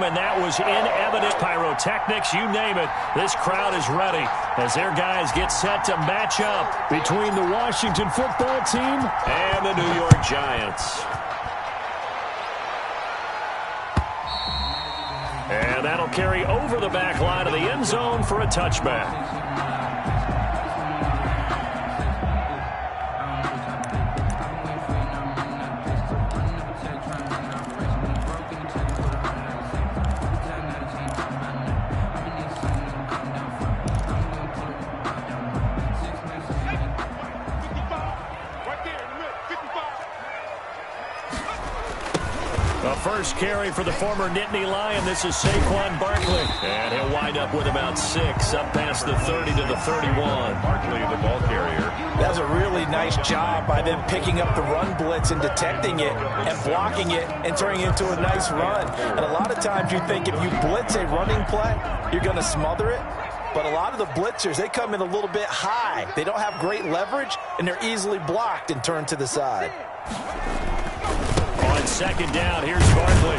and that was in evidence. Pyrotechnics, you name it. This crowd is ready as their guys get set to match up between the Washington football team and the New York Giants. And that'll carry over the back line of the end zone for a touchback. First carry for the former Nittany Lion. This is Saquon Barkley. And he'll wind up with about 6 up past the 30 to the 31. Barkley, the ball carrier. That's a really nice job by them picking up the run blitz and detecting it and blocking it and turning it into a nice run. And a lot of times you think if you blitz a running play, you're going to smother it. But a lot of the blitzers, they come in a little bit high. They don't have great leverage, and they're easily blocked and turned to the side. On second down, here's Barkley.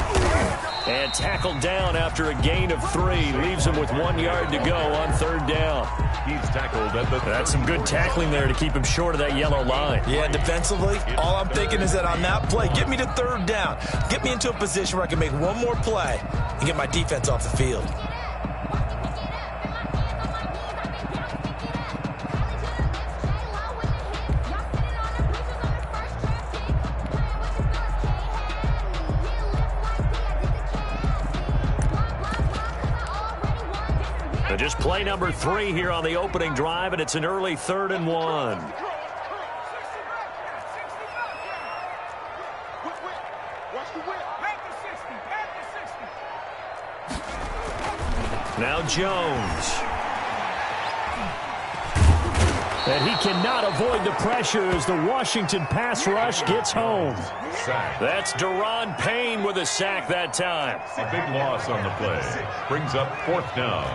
And tackled down after a gain of 3. Leaves him with 1 yard to go on third down. He's tackled at the... That's some good tackling there to keep him short of that yellow line. Yeah, defensively, all I'm thinking is that on that play, get me to third down. Get me into a position where I can make one more play and get my defense off the field. Just play number 3 here on the opening drive, and it's an early 3rd and 1. Now Jones. And he cannot avoid the pressure as the Washington pass rush gets home. That's Daron Payne with a sack that time. A big loss on the play. Brings up 4th down.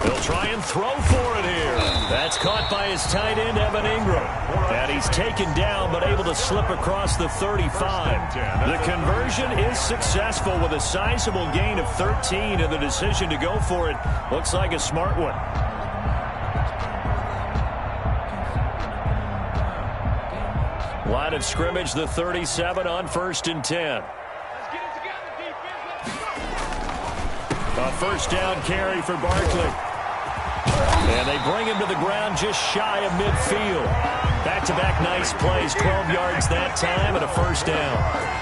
He'll try and throw for it here. That's caught by his tight end, Evan Ingram. And he's taken down but able to slip across the 35. The conversion is successful with a sizable gain of 13, and the decision to go for it looks like a smart one. Line of scrimmage, the 37 on 1st and 10. A first down carry for Barkley. And they bring him to the ground just shy of midfield. Back-to-back nice plays, 12 yards that time and a first down.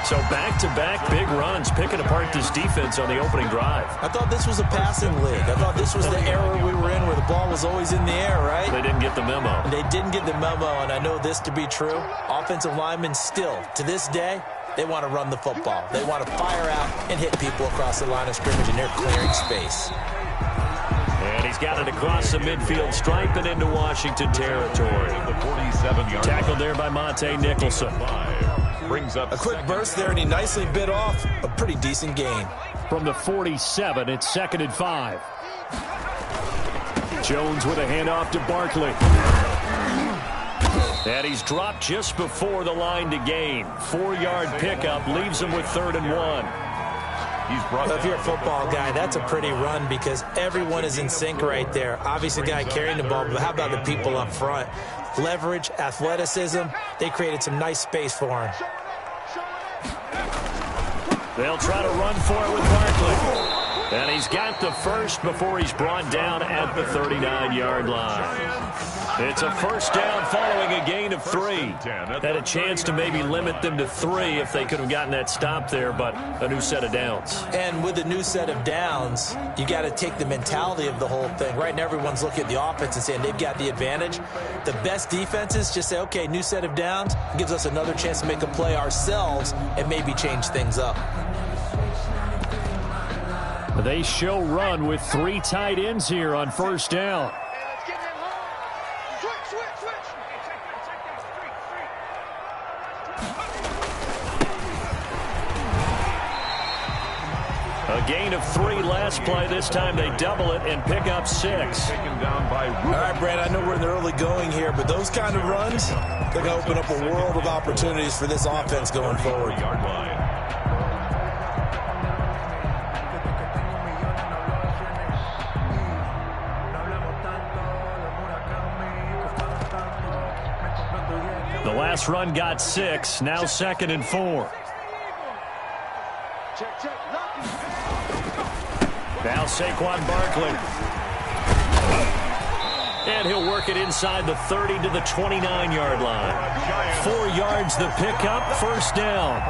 So back-to-back big runs, picking apart this defense on the opening drive. I thought this was a passing league. I thought this was the era we were in where the ball was always in the air, right? They didn't get the memo. They didn't get the memo, and I know this to be true. Offensive linemen still, to this day, they want to run the football. They want to fire out and hit people across the line of scrimmage, and they're clearing space. And he's got it across the midfield stripe and into Washington territory. The 47-yard tackled there by Monte Nicholson. Brings up a quick burst there, and he nicely bit off a pretty decent gain. From the 47, it's 2nd and 5. Jones with a handoff to Barkley. And he's dropped just before the line to gain. 4-yard pickup leaves him with 3rd and 1. Well, if you're a football guy, that's a pretty run because everyone is in sync right there. Obviously, the guy carrying the ball, but how about the people up front? Leverage, athleticism, they created some nice space for him. They'll try to run for it with Barkley. And he's got the first before he's brought down at the 39-yard line. It's a first down following a gain of 3. Had a chance to maybe limit them to 3 if they could have gotten that stop there, but a new set of downs. And with a new set of downs, you got to take the mentality of the whole thing. Right now, everyone's looking at the offense and saying they've got the advantage. The best defenses just say, okay, new set of downs gives us another chance to make a play ourselves and maybe change things up. They show run with 3 tight ends here on first down. A gain of 3 last play. This time they double it and pick up 6. All right, Brad, I know we're in the early going here, but those kind of runs, they're going to open up a world of opportunities for this offense going forward. last run got 6. Now 2nd and 4. Now Saquon Barkley. And he'll work it inside the 30 to the 29-yard line. 4 yards the pickup, first down.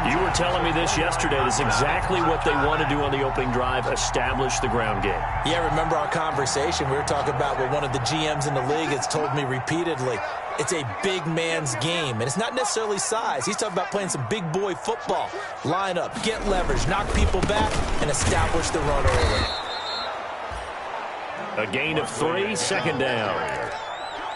You were telling me this yesterday. That's exactly what they want to do on the opening drive, establish the ground game. Yeah, remember our conversation? We were talking about what one of the GMs in the league has told me repeatedly. It's a big man's game, and it's not necessarily size. He's talking about playing some big boy football. Line up, get leverage, knock people back, and establish the run early. A gain of 3, second down.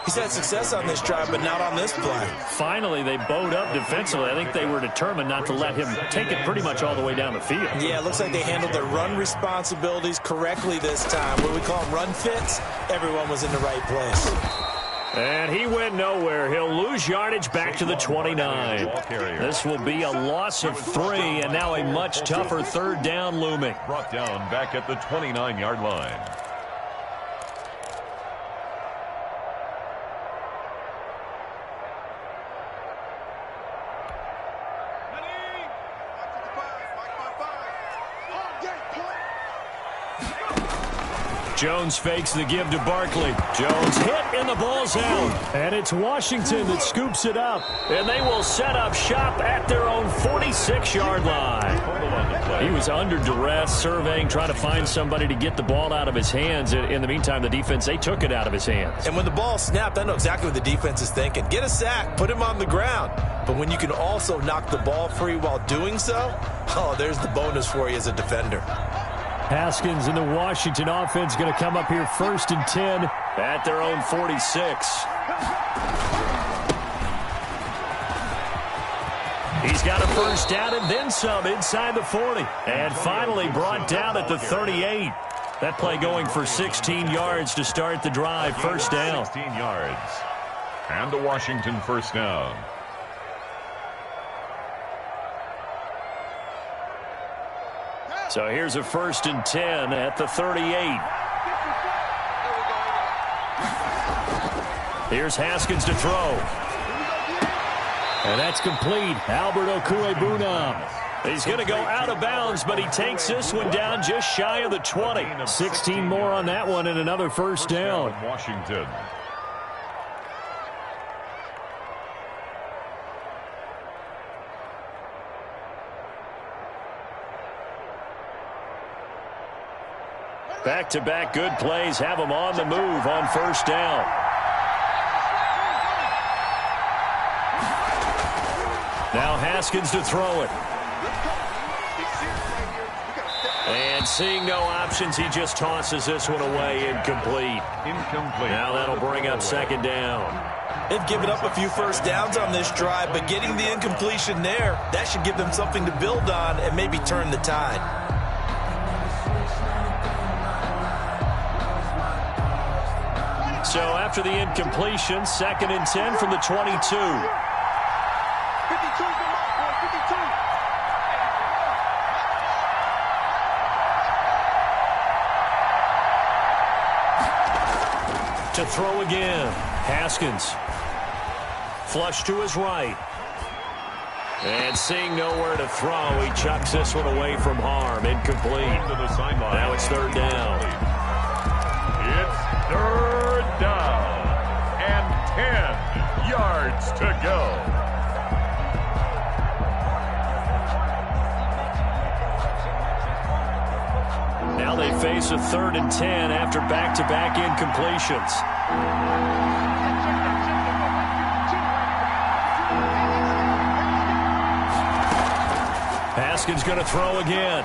He's had success on this drive, but not on this play. Finally, they bowed up defensively. I think they were determined not to let him take it pretty much all the way down the field. Yeah, it looks like they handled their run responsibilities correctly this time. What we call run fits, everyone was in the right place. And he went nowhere. He'll lose yardage back to the 29. This will be a loss of 3, and now a much tougher third down looming. Brought down back at the 29-yard line. Jones fakes the give to Barkley. Jones hit, and the ball's out. And it's Washington that scoops it up. And they will set up shop at their own 46-yard line. He was under duress, surveying, trying to find somebody to get the ball out of his hands. In the meantime, the defense, they took it out of his hands. And when the ball snapped, I know exactly what the defense is thinking. Get a sack, put him on the ground. But when you can also knock the ball free while doing so, oh, there's the bonus for you as a defender. Haskins and the Washington offense going to come up here 1st and 10 at their own 46. He's got a first down and then some inside the 40. And finally brought down at the 38. That play going for 16 yards to start the drive. First down. 16 yards. And the Washington first down. So here's a 1st and 10 at the 38. Here's Haskins to throw. And that's complete. Albert Okwuegbunam. He's going to go out of bounds, but he takes this one down just shy of the 20. 16 more on that one and another first down. Washington. Back-to-back good plays have them on the move on first down. Now Haskins to throw it. And seeing no options, he just tosses this one away, incomplete. Now that'll bring up second down. They've given up a few first downs on this drive, but getting the incompletion there, that should give them something to build on and maybe turn the tide. So after the incompletion, 2nd and 10 from the 22. 52 to throw again. Haskins. Flush to his right. And seeing nowhere to throw, he chucks this one away from harm. Incomplete. Now it's 3rd down. It's 3rd down and 10 yards to go. Now they face a 3rd and 10 after back-to-back incompletions. Haskins going to throw again.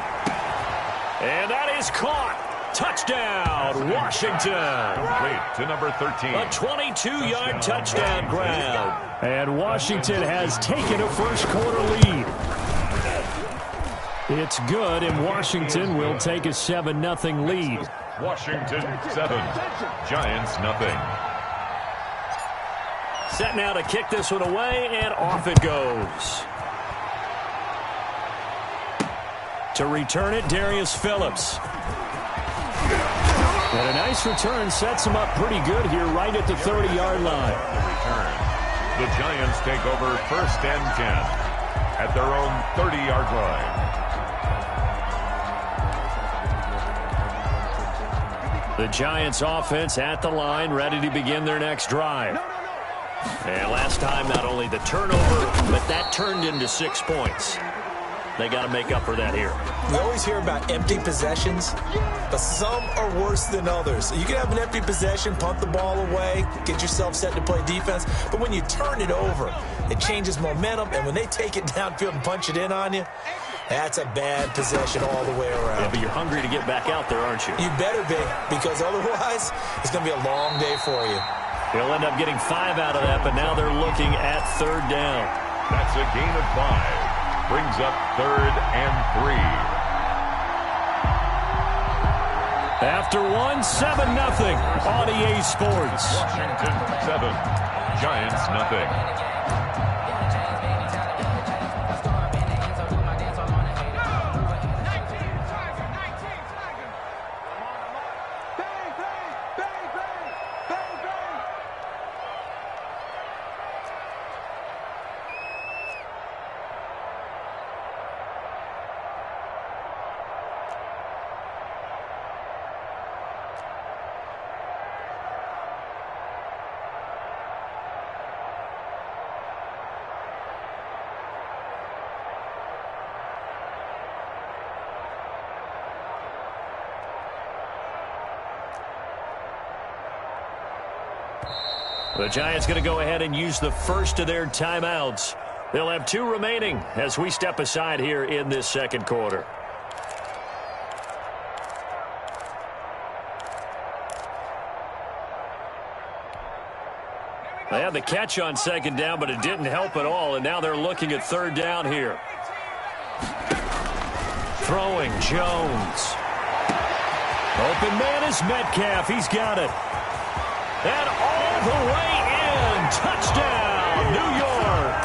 And that is caught. Touchdown, Washington. Complete to number 13. A 22-yard touchdown grab. And Washington has taken a first-quarter lead. It's good, and Washington will take a 7-0 lead. Washington 7, Giants nothing. Set now to kick this one away, and off it goes. To return it, Darius Phillips. And a nice return sets him up pretty good here right at the 30-yard line. The Giants take over 1st and 10 at their own 30-yard line. The Giants offense at the line, ready to begin their next drive. And last time, not only the turnover, but that turned into 6 points. They got to make up for that here. We always hear about empty possessions, but some are worse than others. You can have an empty possession, punt the ball away, get yourself set to play defense, but when you turn it over, it changes momentum, and when they take it downfield and punch it in on you, that's a bad possession all the way around. Yeah, but you're hungry to get back out there, aren't you? You better be, because otherwise, it's going to be a long day for you. He'll end up getting 5 out of that, but now they're looking at 3rd down. That's a gain of 5. Brings up 3rd and 3. After 7-0 on EA Sports. Washington 7, Giants nothing. The Giants going to go ahead and use the first of their timeouts. They'll have 2 remaining as we step aside here in this 2nd quarter. They had the catch on 2nd down, but it didn't help at all, and now they're looking at 3rd down here. Throwing Jones. Open man is Metcalf. He's got it. And all the way in. Touchdown, New York.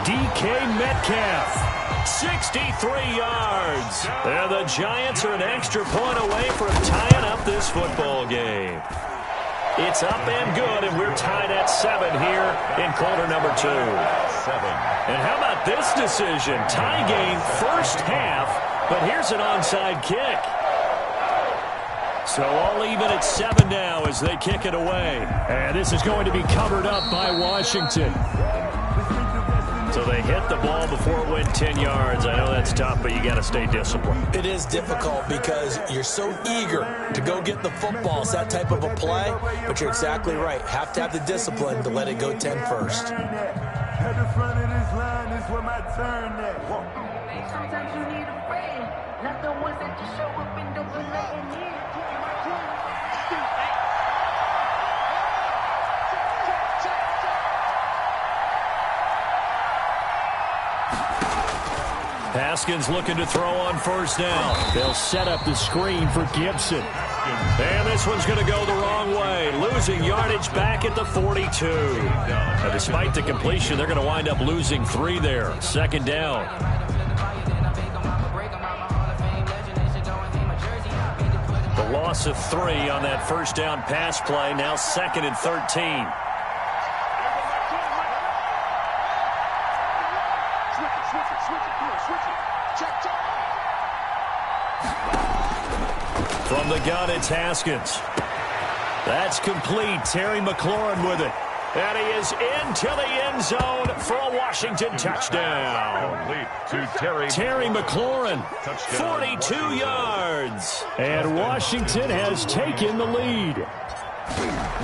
DK Metcalf, 63 yards. And the Giants are an extra point away from tying up this football game. It's up and good, and we're tied at 7 here in quarter number 2. 7. And how about this decision? Tie game, 1st half, but here's an onside kick. So all even at 7 now as they kick it away. And this is going to be covered up by Washington. So they hit the ball before it went 10 yards. I know that's tough, but you got to stay disciplined. It is difficult because you're so eager to go get the football. It's that type of a play, but you're exactly right. Have to have the discipline to let it go 10 first. At the front of this line is where my turn at. Sometimes you need a friend, not the ones that just show up and don't do nothing. Haskins looking to throw on 1st down. They'll set up the screen for Gibson. And this one's going to go the wrong way. Losing yardage back at the 42. Now, despite the completion, they're going to wind up losing 3 there. 2nd down. The loss of 3 on that 1st down pass play. Now 2nd and 13. From the gun, it's Haskins. That's complete. Terry McLaurin with it. And he is into the end zone for a Washington touchdown. Complete to Terry McLaurin, 42 yards. And Washington has taken the lead.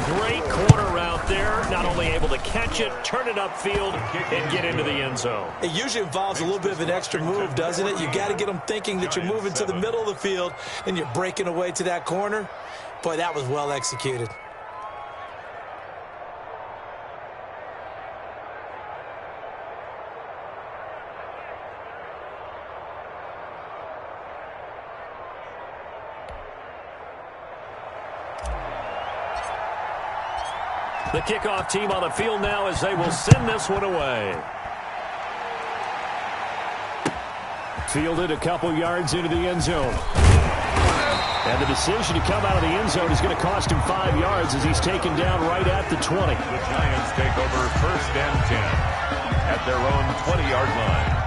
Great corner route there. Not only able to catch it, turn it upfield, and get into the end zone. It usually involves a little bit of an extra move, doesn't it? You got to get them thinking that you're moving to the middle of the field and you're breaking away to that corner. Boy, that was well executed. The kickoff team on the field now as they will send this one away. Fielded a couple yards into the end zone. And the decision to come out of the end zone is going to cost him 5 yards as he's taken down right at the 20. The Giants take over 1st and 10 at their own 20-yard line.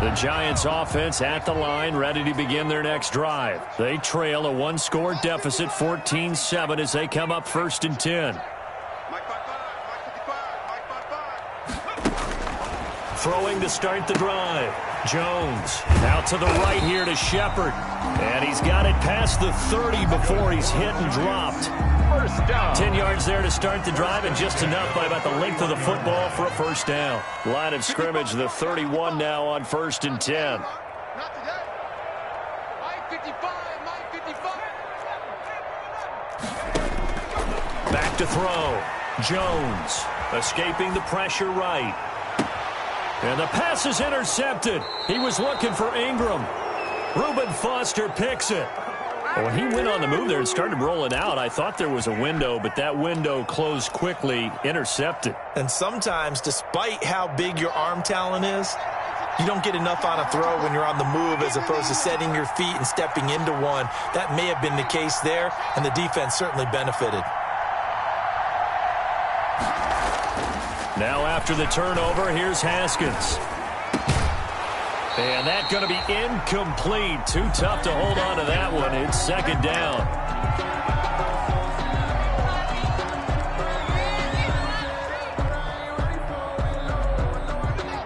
The Giants offense at the line, ready to begin their next drive. They trail a one-score deficit, 14-7, as they come up 1st and 10. Throwing to start the drive. Jones out to the right here to Shepard. And he's got it past the 30 before he's hit and dropped. 1st down. 10 yards there to start the drive, and just enough by about the length of the football for a 1st down. Line of scrimmage, the 31 now on 1st and 10. Back to throw. Jones escaping the pressure right. And the pass is intercepted. He was looking for Ingram. Reuben Foster picks it. When he went on the move there and started rolling out, I thought there was a window, but that window closed quickly, intercepted. And sometimes, despite how big your arm talent is, you don't get enough on a throw when you're on the move as opposed to setting your feet and stepping into one. That may have been the case there, and the defense certainly benefited. Now after the turnover, here's Haskins. And that's going to be incomplete. Too tough to hold on to that one. It's 2nd down.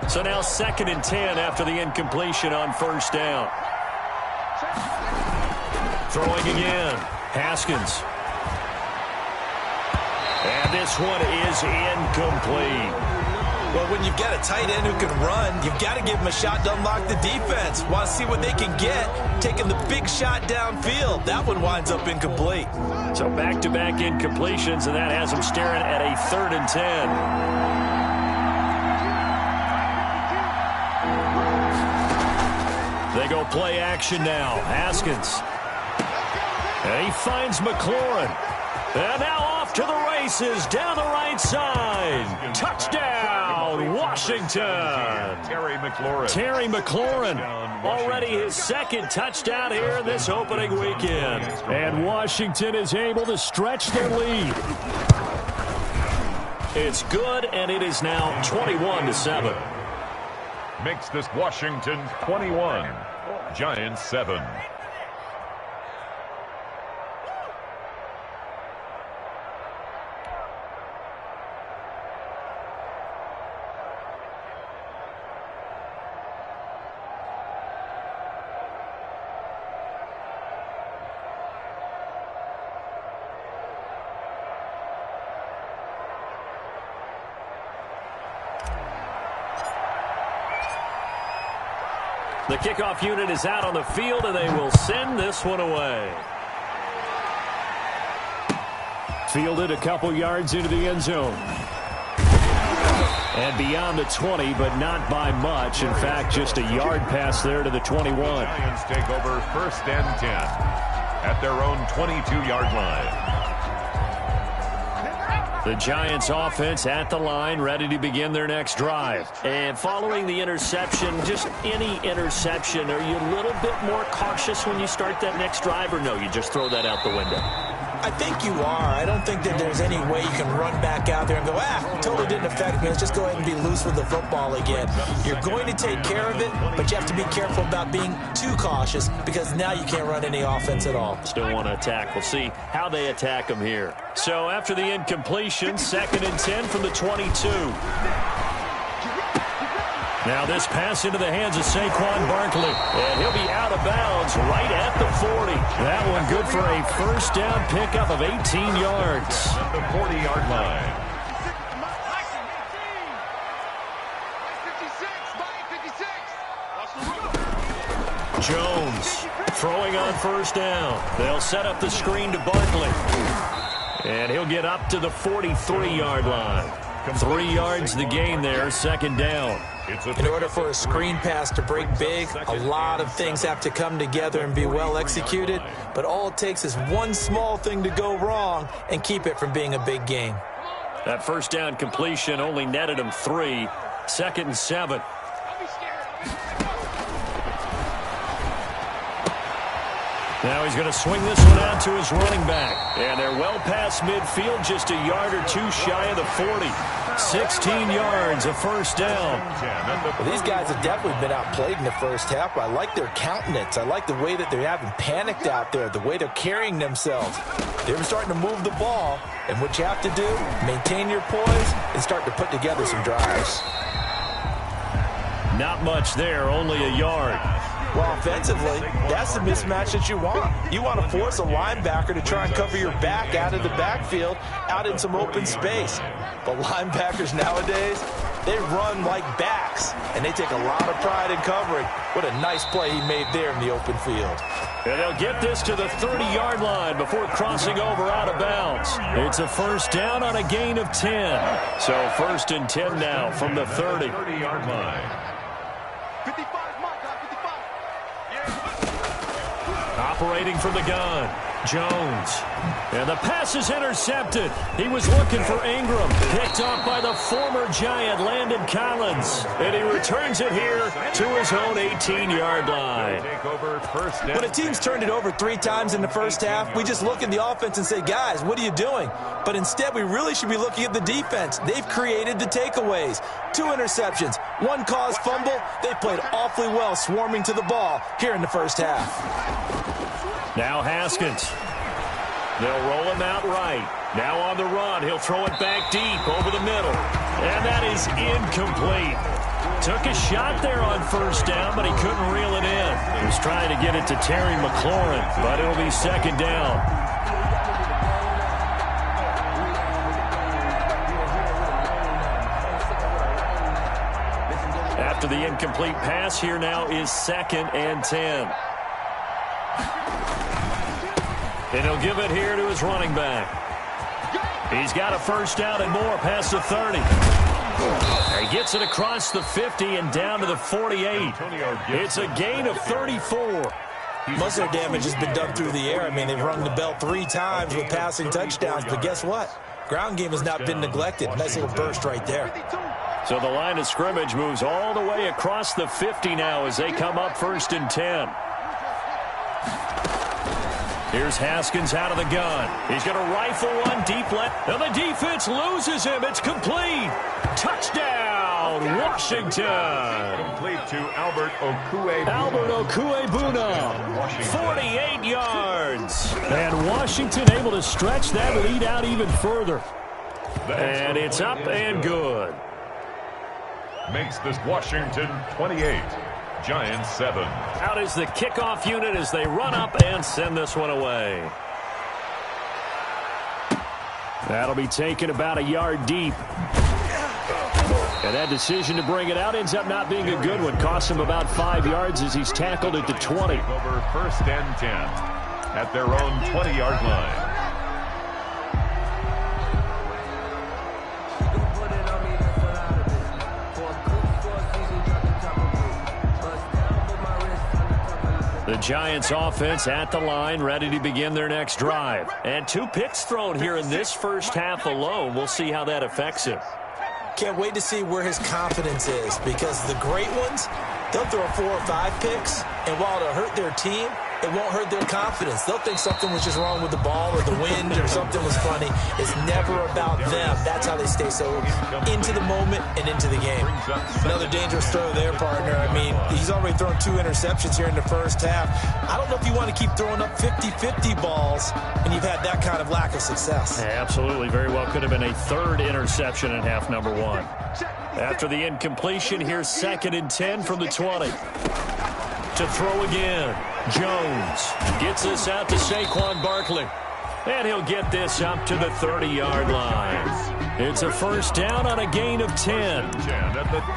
So now 2nd and 10 after the incompletion on 1st down. Throwing again. Haskins. And this one is incomplete. Well, when you've got a tight end who can run, you've got to give him a shot to unlock the defense. Want to see what they can get, taking the big shot downfield. That one winds up incomplete. So back-to-back incompletions, and that has him staring at a 3rd and 10. They go play action now. Haskins. And he finds McLaurin. And now off to the races down the right side. Touchdown, Washington. Terry McLaurin. Terry McLaurin, already his 2nd touchdown here this opening weekend. And Washington is able to stretch their lead. It's good, and it is now 21-7. Makes this Washington 21, Giants 7. The kickoff unit is out on the field, and they will send this one away. Fielded a couple yards into the end zone. And beyond the 20, but not by much. In fact, just a yard pass there to the 21. The Giants take over 1st and 10 at their own 22-yard line. The Giants offense at the line, ready to begin their next drive. And following the interception, just any interception, are you a little bit more cautious when you start that next drive, or no, you just throw that out the window? I think you are. I don't think that there's any way you can run back out there and go, totally didn't affect me. Let's just go ahead and be loose with the football again. You're going to take care of it, but you have to be careful about being too cautious because now you can't run any offense at all. Still want to attack. We'll see how they attack them here. So after the incompletion, 2nd and 10 from the 22. Now this pass into the hands of Saquon Barkley. And he'll be out of bounds right at the 40. That one good for a 1st down pickup of 18 yards. The 40-yard line. Jones throwing on 1st down. They'll set up the screen to Barkley. And he'll get up to the 43-yard line. 3 yards the gain there, 2nd down. In order for a screen pass to break big, a lot of things have to come together and be well executed, but all it takes is one small thing to go wrong and keep it from being a big gain. That first down completion only netted him 3. 2nd and 7. Now he's going to swing this one out to his running back. And they're well past midfield, just a yard or two shy of the 40. 16 yards, a first down. Well, these guys have definitely been outplayed in the first half. I like their countenance. I like the way that they haven't panicked out there, the way they're carrying themselves. They're starting to move the ball, and what you have to do, maintain your poise and start to put together some drives. Not much there, only a yard. Well, offensively, that's the mismatch that you want. You want to force a linebacker to try and cover your back out of the backfield, out in some open space. But linebackers nowadays, they run like backs, and they take a lot of pride in covering. What a nice play he made there in the open field. And they'll get this to the 30-yard line before crossing over out of bounds. It's a first down on a gain of 10. So 1st and 10 now from the 30. 30-yard line. Operating from the gun, Jones. And the pass is intercepted. He was looking for Ingram. Picked off by the former Giant, Landon Collins. And he returns it here to his own 18-yard line. When a team's turned it over 3 times in the first half, we just look at the offense and say, guys, what are you doing? But instead, we really should be looking at the defense. They've created the takeaways. 2 interceptions, 1 caused fumble. They played awfully well swarming to the ball here in the first half. Now Haskins. They'll roll him out right. Now on the run, he'll throw it back deep over the middle. And that is incomplete. Took a shot there on first down, but he couldn't reel it in. He was trying to get it to Terry McLaurin, but it'll be 2nd down. After the incomplete pass, here now is 2nd and 10. And he'll give it here to his running back. He's got a first down and more past the 30. He gets it across the 50 and down to the 48. It's a gain of 34. Most of their damage has been done through the air. I mean, they've rung the bell 3 times with passing touchdowns. But guess what? Ground game has not been neglected. Nice little burst right there. So the line of scrimmage moves all the way across the 50 now as they come up 1st and 10. Here's Haskins out of the gun. He's going to rifle one deep left. And the defense loses him. It's complete. Touchdown, Washington. Complete to Albert Okwuegbunam. Albert Okwuegbunam, 48 yards. And Washington able to stretch that lead out even further. And it's up and good. Makes this Washington 28. Giants 7. Out is the kickoff unit as they run up and send this one away. That'll be taken about a yard deep. And that decision to bring it out ends up not being a good one. Costs him about 5 yards as he's tackled at the 20. Over 1st and 10 at their own 20-yard line. The Giants offense at the line, ready to begin their next drive. And 2 picks thrown here in this first half alone. We'll see how that affects him. Can't wait to see where his confidence is, because the great ones, they'll throw 4 or 5 picks, and while it'll hurt their team, it won't hurt their confidence. They'll think something was just wrong with the ball or the wind or something was funny. It's never about them. That's how they stay so into the moment and into the game. Another dangerous throw there, partner. I mean, he's already thrown 2 interceptions here in the first half. I don't know if you want to keep throwing up 50-50 balls and you've had that kind of lack of success. Absolutely. Very well could have been a 3rd interception in half number 1. After the incompletion, here's 2nd and 10 from the 20. To throw again. Jones gets this out to Saquon Barkley. And he'll get this up to the 30-yard line. It's a first down on a gain of 10.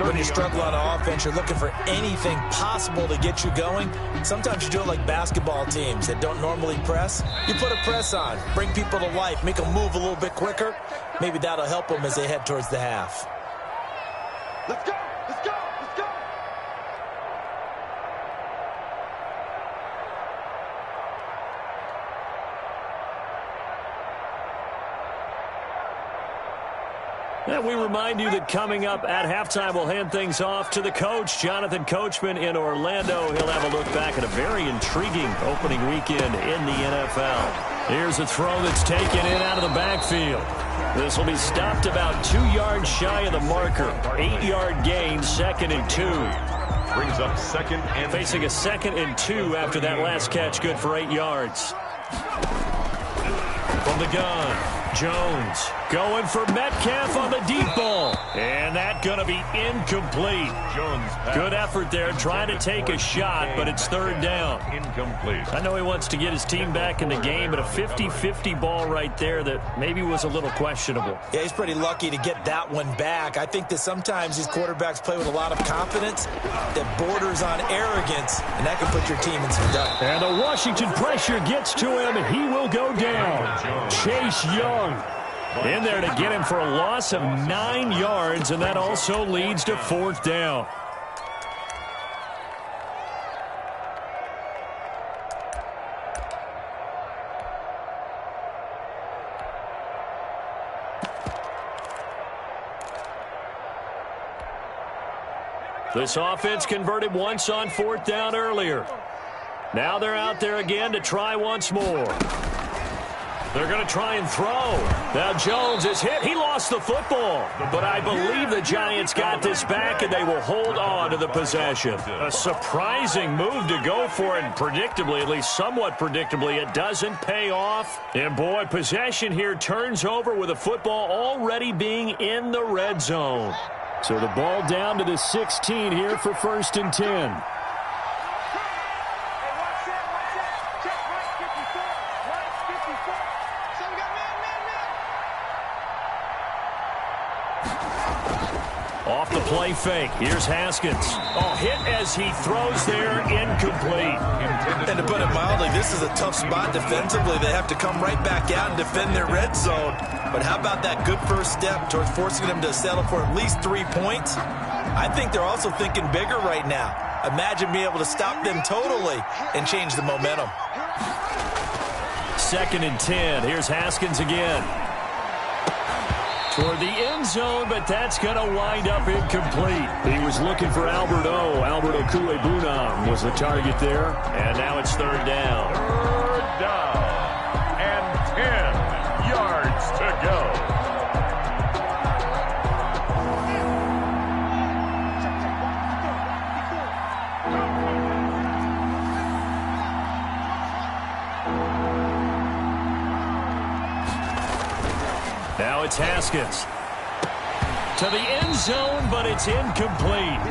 When you struggle on offense, you're looking for anything possible to get you going. Sometimes you do it like basketball teams that don't normally press. You put a press on, bring people to life, make them move a little bit quicker. Maybe that'll help them as they head towards the half. Let's go! Let's go! Let's go! And we remind you that coming up at halftime, we'll hand things off to the coach, Jonathan Coachman in Orlando. He'll have a look back at a very intriguing opening weekend in the NFL. Here's a throw that's taken in out of the backfield. This will be stopped about 2 yards shy of the marker. 8-yard gain, 2nd and 2. Brings up 2nd and Facing a 2nd and 2 after that last catch, good for 8 yards. From the gun, Jones going for Metcalf on the deep ball. And that going to be incomplete. Jones. Good effort there trying to take a shot, but it's 3rd down. Incomplete. I know he wants to get his team back in the game, but a 50-50 ball right there that maybe was a little questionable. Yeah, he's pretty lucky to get that one back. I think that sometimes these quarterbacks play with a lot of confidence that borders on arrogance, and that can put your team in some doubt. And the Washington pressure gets to him, and he will go down. Chase Young in there to get him for a loss of 9 yards, and that also leads to 4th down. This offense converted once on 4th down earlier. Now they're out there again to try once more. They're going to try and throw. Now Jones is hit. He lost the football. But I believe the Giants got this back, and they will hold on to the possession. A surprising move to go for it, and predictably, at least somewhat predictably, it doesn't pay off. And boy, possession here turns over with the football already being in the red zone. So the ball down to the 16 here for 1st and 10. Off the play fake. Here's Haskins. Oh, hit as he throws there, incomplete. And to put it mildly, this is a tough spot defensively. They have to come right back out and defend their red zone. But how about that good first step towards forcing them to settle for at least 3 points? I think they're also thinking bigger right now. Imagine being able to stop them totally and change the momentum. 2nd and 10. Here's Haskins again. Toward the end zone, but that's going to wind up incomplete. He was looking for Albert O. Albert Okwuegbunam was the target there. And now it's 3rd down. 3rd down. And 10 yards to go. Now it's Haskins. To the end zone, but it's incomplete.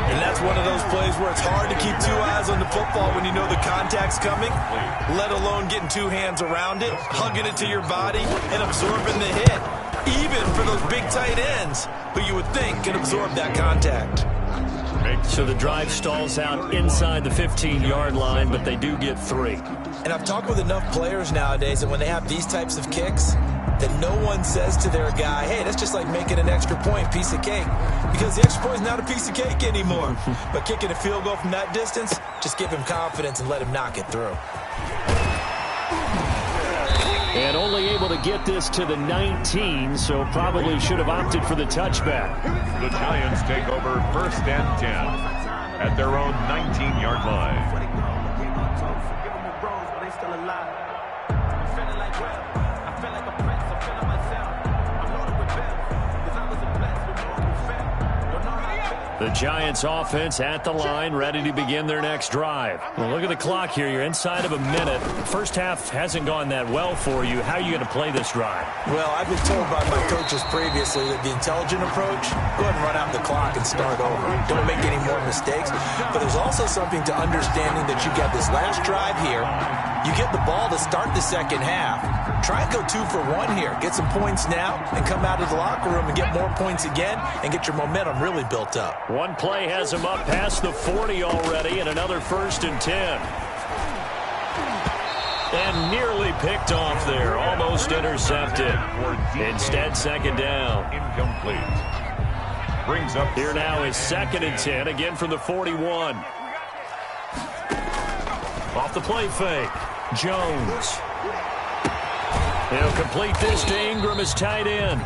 And that's one of those plays where it's hard to keep 2 eyes on the football when you know the contact's coming, let alone getting 2 hands around it, hugging it to your body, and absorbing the hit. Even for those big tight ends who you would think can absorb that contact. So the drive stalls out inside the 15-yard line, but they do get 3. And I've talked with enough players nowadays that when they have these types of kicks, that no one says to their guy, hey, that's just like making an extra point, piece of cake. Because the extra point is not a piece of cake anymore. But kicking a field goal from that distance, just give him confidence and let him knock it through. And only able to get this to the 19, so probably should have opted for the touchback. The Giants take over 1st and 10 at their own 19-yard line. The Giants offense at the line, ready to begin their next drive. Well, look at the clock here. You're inside of a minute. First half hasn't gone that well for you. How are you going to play this drive? Well, I've been told by my coaches previously that the intelligent approach, go ahead and run out the clock and start over. Don't make any more mistakes. But there's also something to understanding that you got this last drive here. You get the ball to start the second half. Try and go 2 for 1 here. Get some points now and come out of the locker room and get more points again and get your momentum really built up. One play has him up past the 40 already, and another 1st and 10. And nearly picked off there. Almost intercepted. Instead, 2nd down. Incomplete. Brings up here now is 2nd and 10, again from the 41. Off the play fake. Jones. He'll complete this to Ingram as tight end.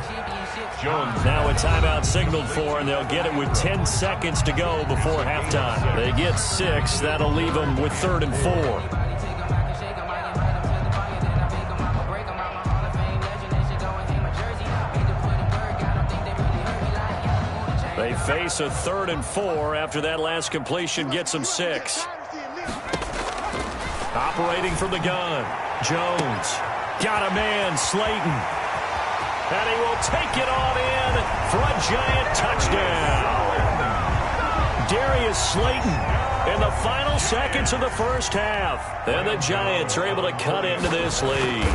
Jones. Now a timeout signaled for, and they'll get it with 10 seconds to go before halftime. They get 6. That'll leave them with 3rd and 4. They face a 3rd and 4 after that last completion gets them 6. Operating from the gun, Jones. Got a man, Slayton. And he will take it on in for a giant touchdown. Darius Slayton in the final seconds of the first half. And the Giants are able to cut into this lead.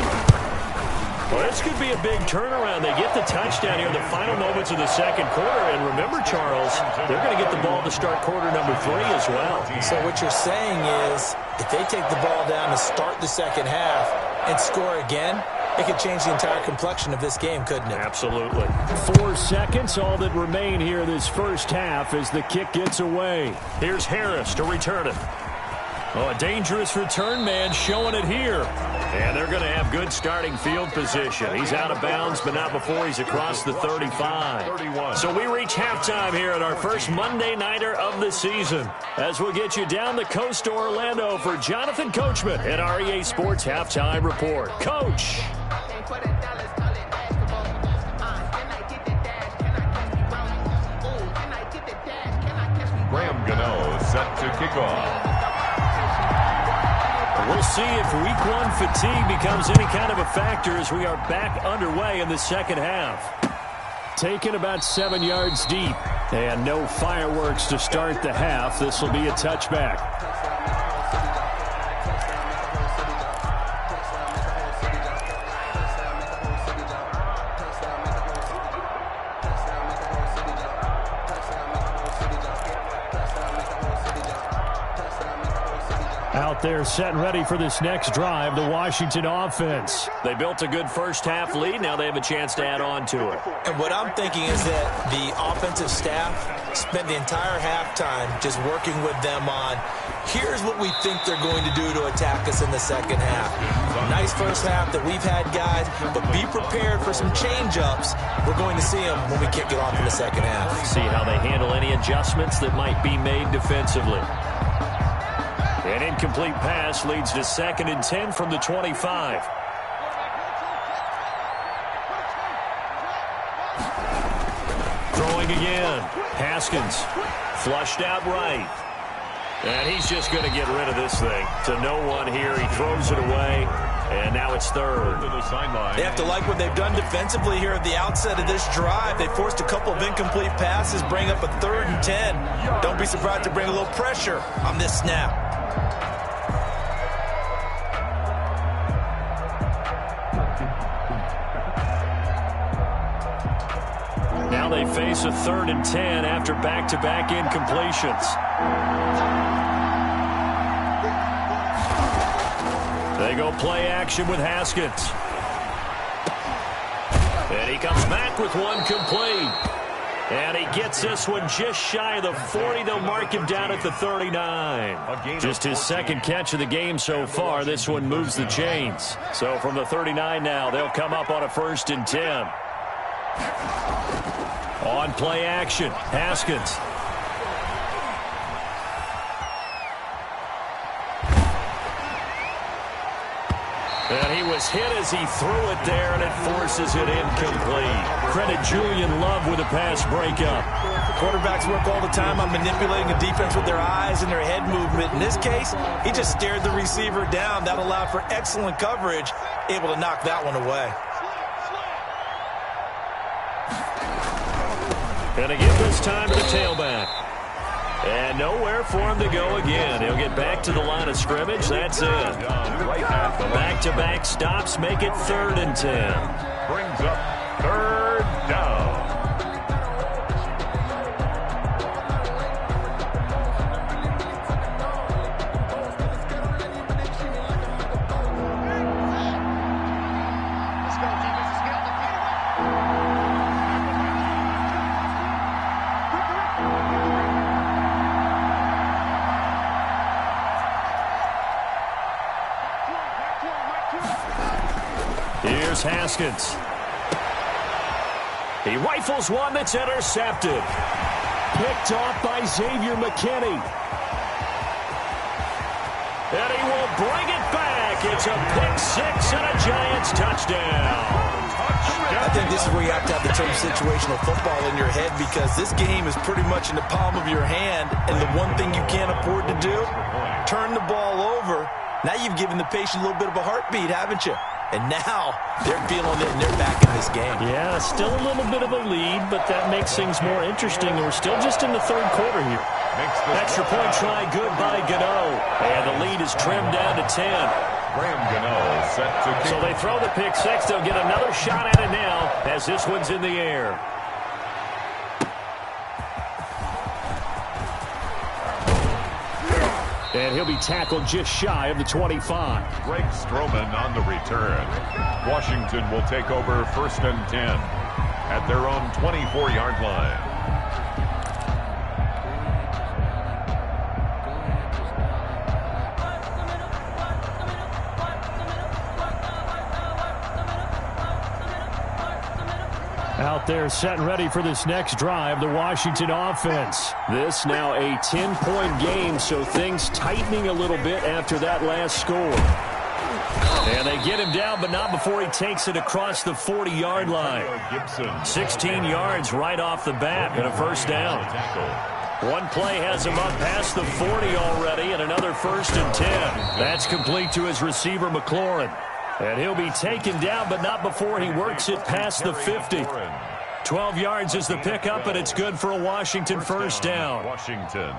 Well, this could be a big turnaround. They get the touchdown here in the final moments of the second quarter. And remember, Charles, they're going to get the ball to start quarter number 3 as well. So what you're saying is if they take the ball down to start the second half and score again, it could change the entire complexion of this game, couldn't it? Absolutely. 4 seconds, all that remain here this first half as the kick gets away. Here's Harris to return it. Oh, a dangerous return man showing it here. And they're going to have good starting field position. He's out of bounds, but not before he's across the 35. So we reach halftime here at our first Monday Nighter of the season. As we'll get you down the coast to Orlando for Jonathan Coachman at our EA Sports Halftime Report. Coach. Graham Gano set to kick off. We'll see if week 1 fatigue becomes any kind of a factor as we are back underway in the second half. Taken about 7 yards deep. And no fireworks to start the half. This will be a touchback. Out there set and ready for this next drive, the Washington offense. They built a good first half lead. Now they have a chance to add on to it. And what I'm thinking is that the offensive staff spent the entire halftime just working with them on, here's what we think they're going to do to attack us in the second half. Nice first half that we've had, guys, but be prepared for some change-ups. We're going to see them when we kick it off in the second half. See how they handle any adjustments that might be made defensively. An incomplete pass leads to 2nd and 10 from the 25. Throwing again. Haskins flushed out right. And he's just going to get rid of this thing. To no one here. He throws it away. And now it's 3rd. They have to like what they've done defensively here at the outset of this drive. They forced a couple of incomplete passes, bring up a 3rd and 10. Don't be surprised to bring a little pressure on this snap. Now they face a 3rd and 10 after back-to-back incompletions. They go play action with Haskins. And he comes back with one complete. And he gets this one just shy of the 40. They'll mark him down at the 39. Just his 2nd catch of the game so far. This one moves the chains. So from the 39 now, they'll come up on a 1st and 10. On play action, Haskins. And he was hit as he threw it there, and it forces it incomplete. Credit Julian Love with a pass breakup. Quarterbacks work all the time on manipulating the defense with their eyes and their head movement. In this case, he just stared the receiver down. That allowed for excellent coverage, able to knock that one away. Going to give this time to the tailback. And nowhere for him to go again. He'll get back to the line of scrimmage. That's it. Back-to-back stops make it 3rd and 10. Brings up 3rd down. Here's Haskins. He rifles one that's intercepted. Picked off by Xavier McKinney. And he will bring it back. It's a pick six and a Giants touchdown. I think this is where you have to have the term situational football in your head, because this game is pretty much in the palm of your hand, and the one thing you can't afford to do, turn the ball over. Now you've given the patient a little bit of a heartbeat, haven't you? And now they're feeling it, and they're back in this game. Yeah, still a little bit of a lead, but that makes things more interesting. And we're still just in the third quarter here. Extra point try good by Gano. And the lead is trimmed down to 10. Graham Gano set to kick. So they throw the pick six. They'll get another shot at it now as this one's in the air. And he'll be tackled just shy of the 25. Greg Stroman on the return. Washington will take over 1st and 10 at their own 24-yard line. Out there set and ready for this next drive, the Washington offense. This now a 10-point game, so things tightening a little bit after that last score. And they get him down, but not before he takes it across the 40-yard line. 16 yards right off the bat and a first down. One play has him up past the 40 already, and another 1st and 10. That's complete to his receiver, McLaurin. And he'll be taken down, but not before he works it past the 50. 12 yards is the pickup, and it's good for a Washington first down. Washington.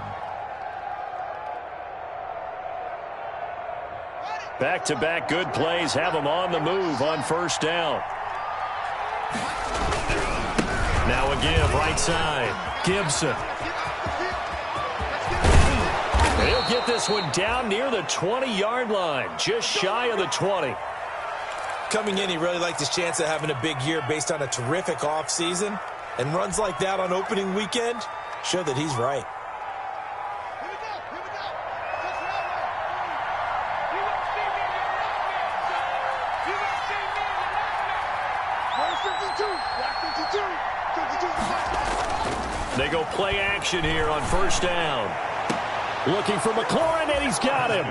Back-to-back good plays have him on the move on first down. Now a give right side. Gibson. And he'll get this one down near the 20-yard line, just shy of the 20. Coming in, he really liked his chance of having a big year based on a terrific offseason. And runs like that on opening weekend show that he's right. They go play action here on first down. Looking for McLaurin, and he's got him.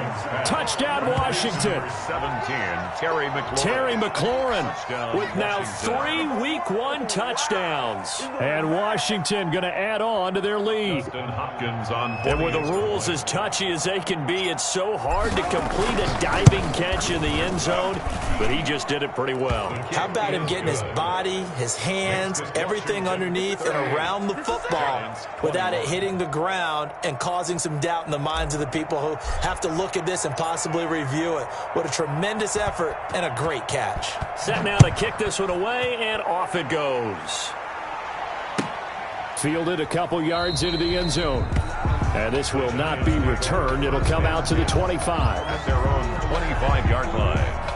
Touchdown, Washington. 17, Terry McLaurin. Terry McLaurin with now 3 Week 1 touchdowns. And Washington going to add on to their lead. Hopkins on And with the rules as touchy as they can be, it's so hard to complete a diving catch in the end zone, but he just did it pretty well. How about him getting his body, his hands, everything underneath and around the football without it hitting the ground and causing some doubt in the minds of the people who have to look at this and possibly review it. What a tremendous effort and a great catch. Set now to kick this one away, and off it goes. Fielded a couple yards into the end zone. And this will not be returned. It'll come out to the 25. At their own 25-yard line.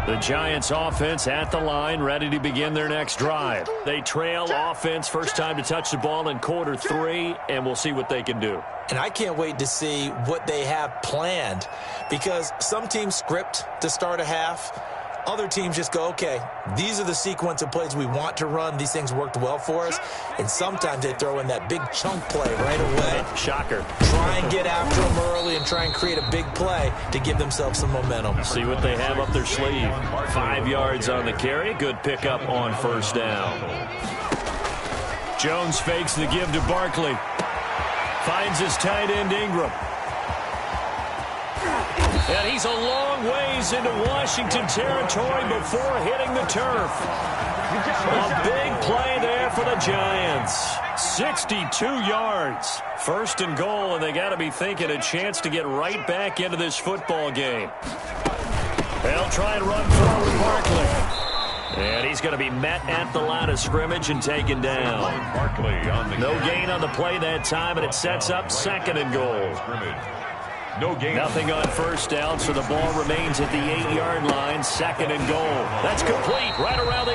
The Giants offense at the line, ready to begin their next drive. They trail offense, first time to touch the ball in quarter 3, and we'll see what they can do. And I can't wait to see what they have planned, because some teams script to start a half. Other teams just go, okay, these are the sequence of plays we want to run. These things worked well for us. And sometimes they throw in that big chunk play right away. Shocker. Try and get after them early and try and create a big play to give themselves some momentum. See what they have up their sleeve. 5 yards on the carry. Good pickup on first down. Jones fakes the give to Barkley. Finds his tight end Ingram. And he's a long ways into Washington territory before hitting the turf. A big play there for the Giants. 62 yards. First and goal, and they got to be thinking a chance to get right back into this football game. They'll try and run forward Barkley. And he's going to be met at the line of scrimmage and taken down. Barkley on the No gain on the play that time, and it sets up second and goal. No gain. Nothing on first down, so the ball remains at the 8-yard line, second and goal. That's complete, right around the 8.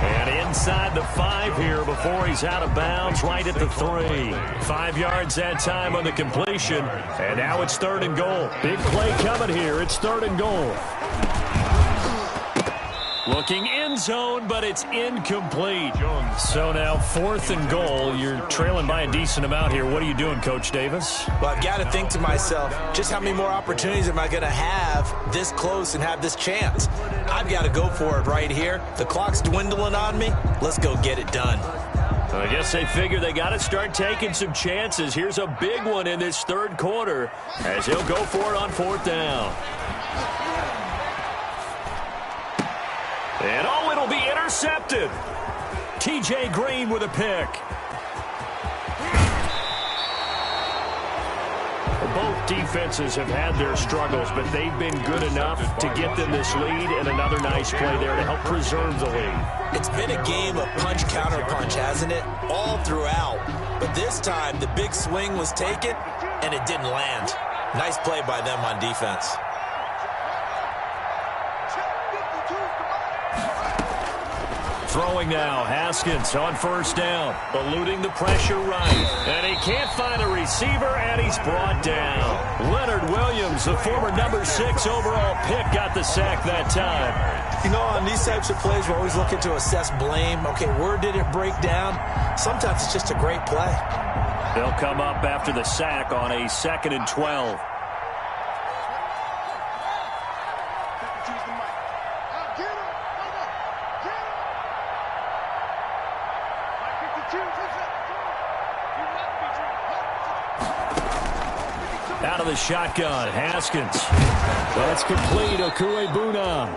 And inside the 5 here before he's out of bounds, right at the 3. 5 yards that time on the completion. And now it's 3rd and goal. Big play coming here. It's 3rd and goal. Looking end zone, but it's incomplete. So now 4th and goal. You're trailing by a decent amount here. What are you doing, Coach Davis? Well, I've got to think to myself, just how many more opportunities am I going to have this close and have this chance? I've got to go for it right here. The clock's dwindling on me. Let's go get it done. I guess they figure they got to start taking some chances. Here's a big one in this 3rd quarter as he'll go for it on 4th down. And oh, it'll be intercepted. T.J. Green with a pick. Both defenses have had their struggles, but they've been good enough to get them this lead, and another nice play there to help preserve the lead. It's been a game of punch-counter-punch, hasn't it? All throughout. But this time, the big swing was taken, and it didn't land. Nice play by them on defense. Throwing now, Haskins on 1st down, eluding the pressure right. And he can't find a receiver, and he's brought down. Leonard Williams, the former number 6 overall pick, got the sack that time. You know, on these types of plays, we're always looking to assess blame. Okay, where did it break down? Sometimes it's just a great play. They'll come up after the sack on a 2nd and 12. Out of the shotgun, Haskins. That's complete, Okuegbunam.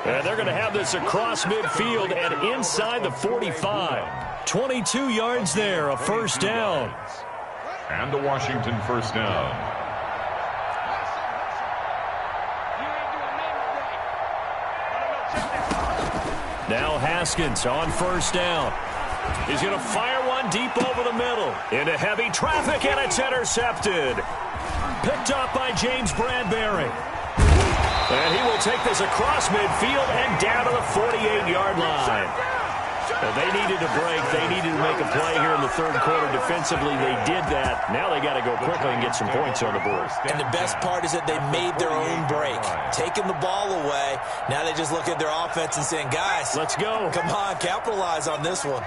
And they're going to have this across midfield and inside the 45. 22 yards there, a 1st down. And the Washington 1st down. Now Haskins on 1st down. He's going to fire one deep over the middle. Into heavy traffic, and it's intercepted. Picked up by James Bradbury. And he will take this across midfield and down to the 48-yard line. Now they needed a break. They needed to make a play here in the 3rd quarter. Defensively, they did that. Now they got to go quickly and get some points on the board. And the best part is that they made their own break. Taking the ball away. Now they just look at their offense and saying, guys, let's go. Come on, capitalize on this one.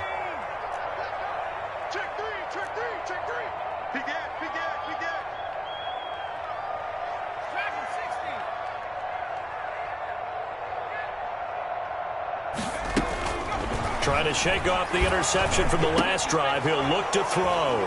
Trying to shake off the interception from the last drive. He'll look to throw.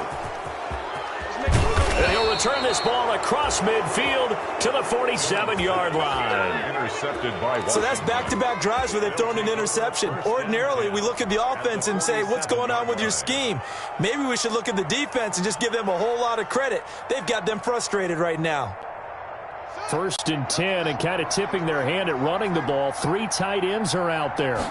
And he'll return this ball across midfield to the 47-yard line. Intercepted by Washington. So that's back-to-back drives where they've thrown an interception. Ordinarily, we look at the offense and say, what's going on with your scheme? Maybe we should look at the defense and just give them a whole lot of credit. They've got them frustrated right now. 1st and 10, and kind of tipping their hand at running the ball. 3 tight ends are out there.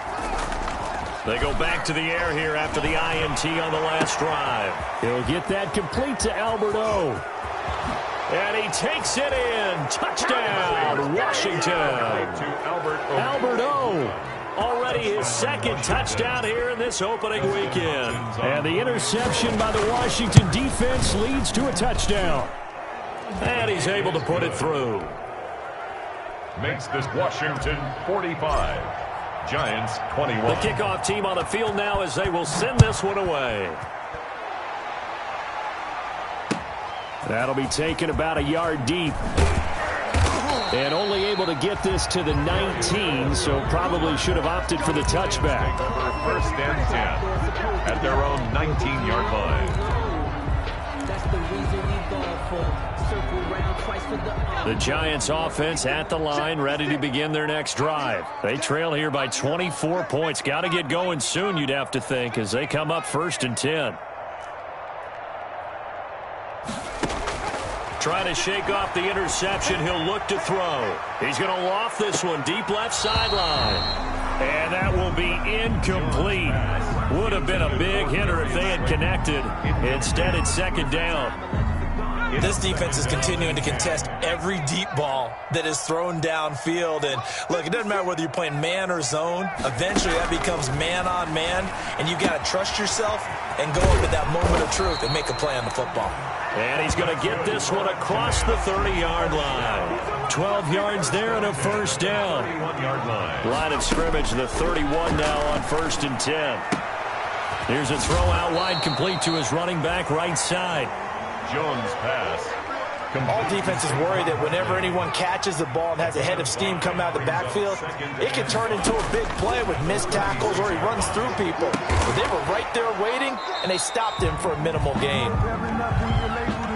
They go back to the air here after the INT on the last drive. He'll get that complete to Albert O. And he takes it in. Touchdown, Washington. Albert O. Already his 2nd touchdown here in this opening weekend. And the interception by the Washington defense leads to a touchdown. And he's able to put it through. Makes this Washington 45. Giants 21. The kickoff team on the field now as they will send this one away. That'll be taken about a yard deep. And only able to get this to the 19, so probably should have opted for the touchback. 1st and 10 at their own 19-yard line. That's the reason we go for. The Giants offense at the line, ready to begin their next drive. They trail here by 24 points. Got to get going soon, you'd have to think, as they come up 1st and 10. Trying to shake off the interception. He'll look to throw. He's going to loft this one deep left sideline. And that will be incomplete. Would have been a big hitter if they had connected. Instead, it's 2nd down. This defense is continuing to contest every deep ball that is thrown downfield. And look, it doesn't matter whether you're playing man or zone. Eventually that becomes man on man, and you got to trust yourself and go up at that moment of truth and make a play on the football. And he's going to get this one across the 30-yard line. 12 yards there and a first down. 31-yard line. Line of scrimmage, the 31 now on 1st and 10. Here's a throw out wide, complete to his running back right side. Jones pass. All defense is worried that whenever anyone catches the ball and has a head of steam come out of the backfield, it can turn into a big play with missed tackles or he runs through people. But they were right there waiting, and they stopped him for a minimal gain.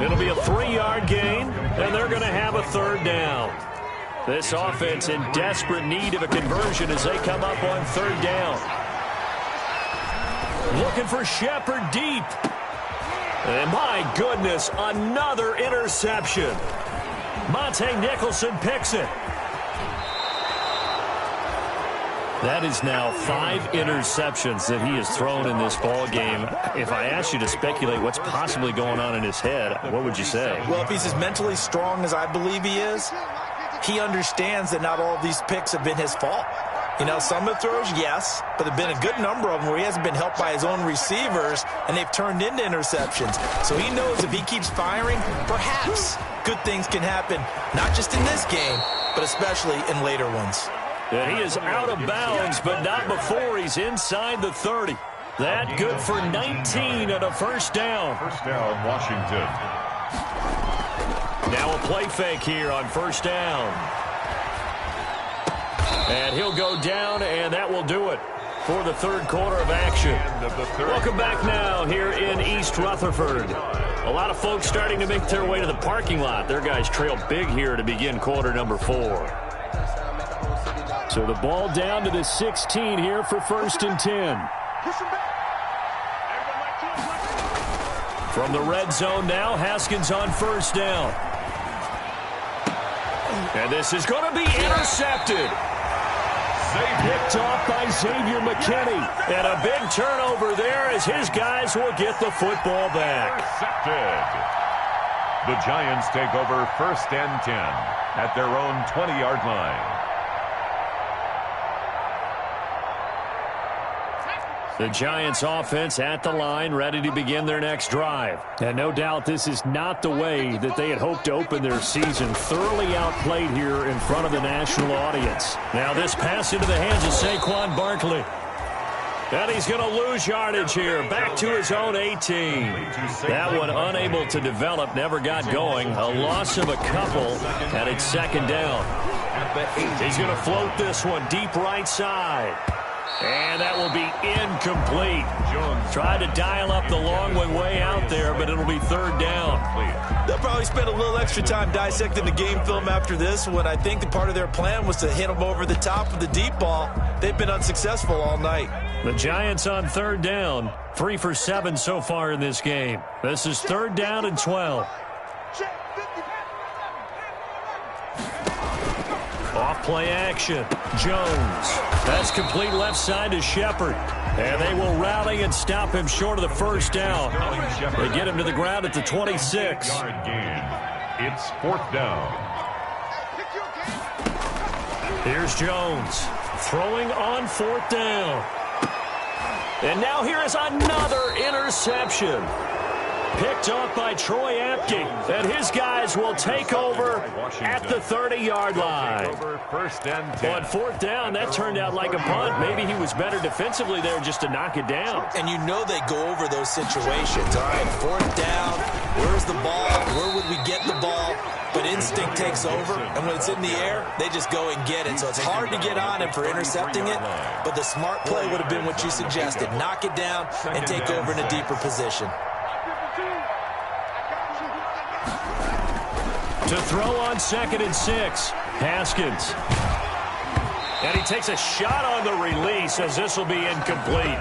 It'll be a 3-yard gain, and they're going to have a third down. This offense in desperate need of a conversion as they come up on third down. Looking for Shepard deep. And my goodness, another interception. Monte Nicholson picks it. That is now 5 interceptions that he has thrown in this ball game. If I asked you to speculate what's possibly going on in his head, what would you say? Well, if he's as mentally strong as I believe he is, he understands that not all of these picks have been his fault. You know, some of the throws, yes, but there have been a good number of them where he hasn't been helped by his own receivers, and they've turned into interceptions. So he knows if he keeps firing, perhaps good things can happen, not just in this game, but especially in later ones. And he is out of bounds, but not before he's inside the 30. That good for 19 and a first down. First down, Washington. Now a play fake here on first down. And he'll go down, and that will do it for the third quarter of action. Welcome back now here in East Rutherford. A lot of folks starting to make their way to the parking lot. Their guys trail big here to begin quarter number 4. So the ball down to the 16 here for 1st and 10. From the red zone now, Haskins on first down. And this is going to be intercepted. Picked off by Xavier McKinney. And a big turnover there as his guys will get the football back. Intercepted. The Giants take over 1st and 10 at their own 20-yard line. The Giants offense at the line, ready to begin their next drive. And no doubt this is not the way that they had hoped to open their season. Thoroughly outplayed here in front of the national audience. Now this pass into the hands of Saquon Barkley. And he's going to lose yardage here. Back to his own 18. That one unable to develop, never got going. A loss of a couple, and it's second down. He's going to float this one deep right side. And that will be incomplete. Tried to dial up the long way out there, but it'll be third down. They'll probably spend a little extra time dissecting the game film after this one. I think that part of their plan was to hit them over the top of the deep ball. They've been unsuccessful all night. The Giants on third down, 3 for 7 so far in this game. This is third down and 12. Off play action. Jones. That's complete left side to Shepard. And they will rally and stop him short of the first down. They get him to the ground at the 26. It's 4th down. Here's Jones. Throwing on 4th down. And now here is another interception. Picked off by Troy Apke. And his guys will take over at the 30-yard line. On 4th down, that turned out like a punt. Maybe he was better defensively there just to knock it down. And you know they go over those situations. All right, 4th down. Where's the ball? Where would we get the ball? But instinct takes over, and when it's in the air, they just go and get it. So it's hard to get on him for intercepting it, but the smart play would have been what you suggested. Knock it down and take over in a deeper position. To throw on 2nd and 6, Haskins. And he takes a shot on the release as this will be incomplete.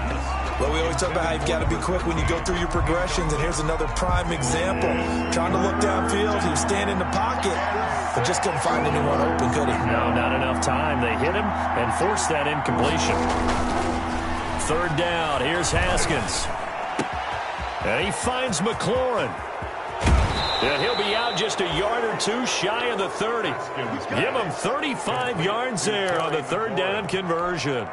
Well, we always talk about how you've got to be quick when you go through your progressions, and here's another prime example. Trying to look downfield, he was standing in the pocket, but just couldn't find anyone open, could he? No, not enough time. They hit him and forced that incompletion. Third down, here's Haskins. And he finds McLaurin. And he'll be out just a yard or two shy of the 30. Give him 35 yards there on the third down conversion.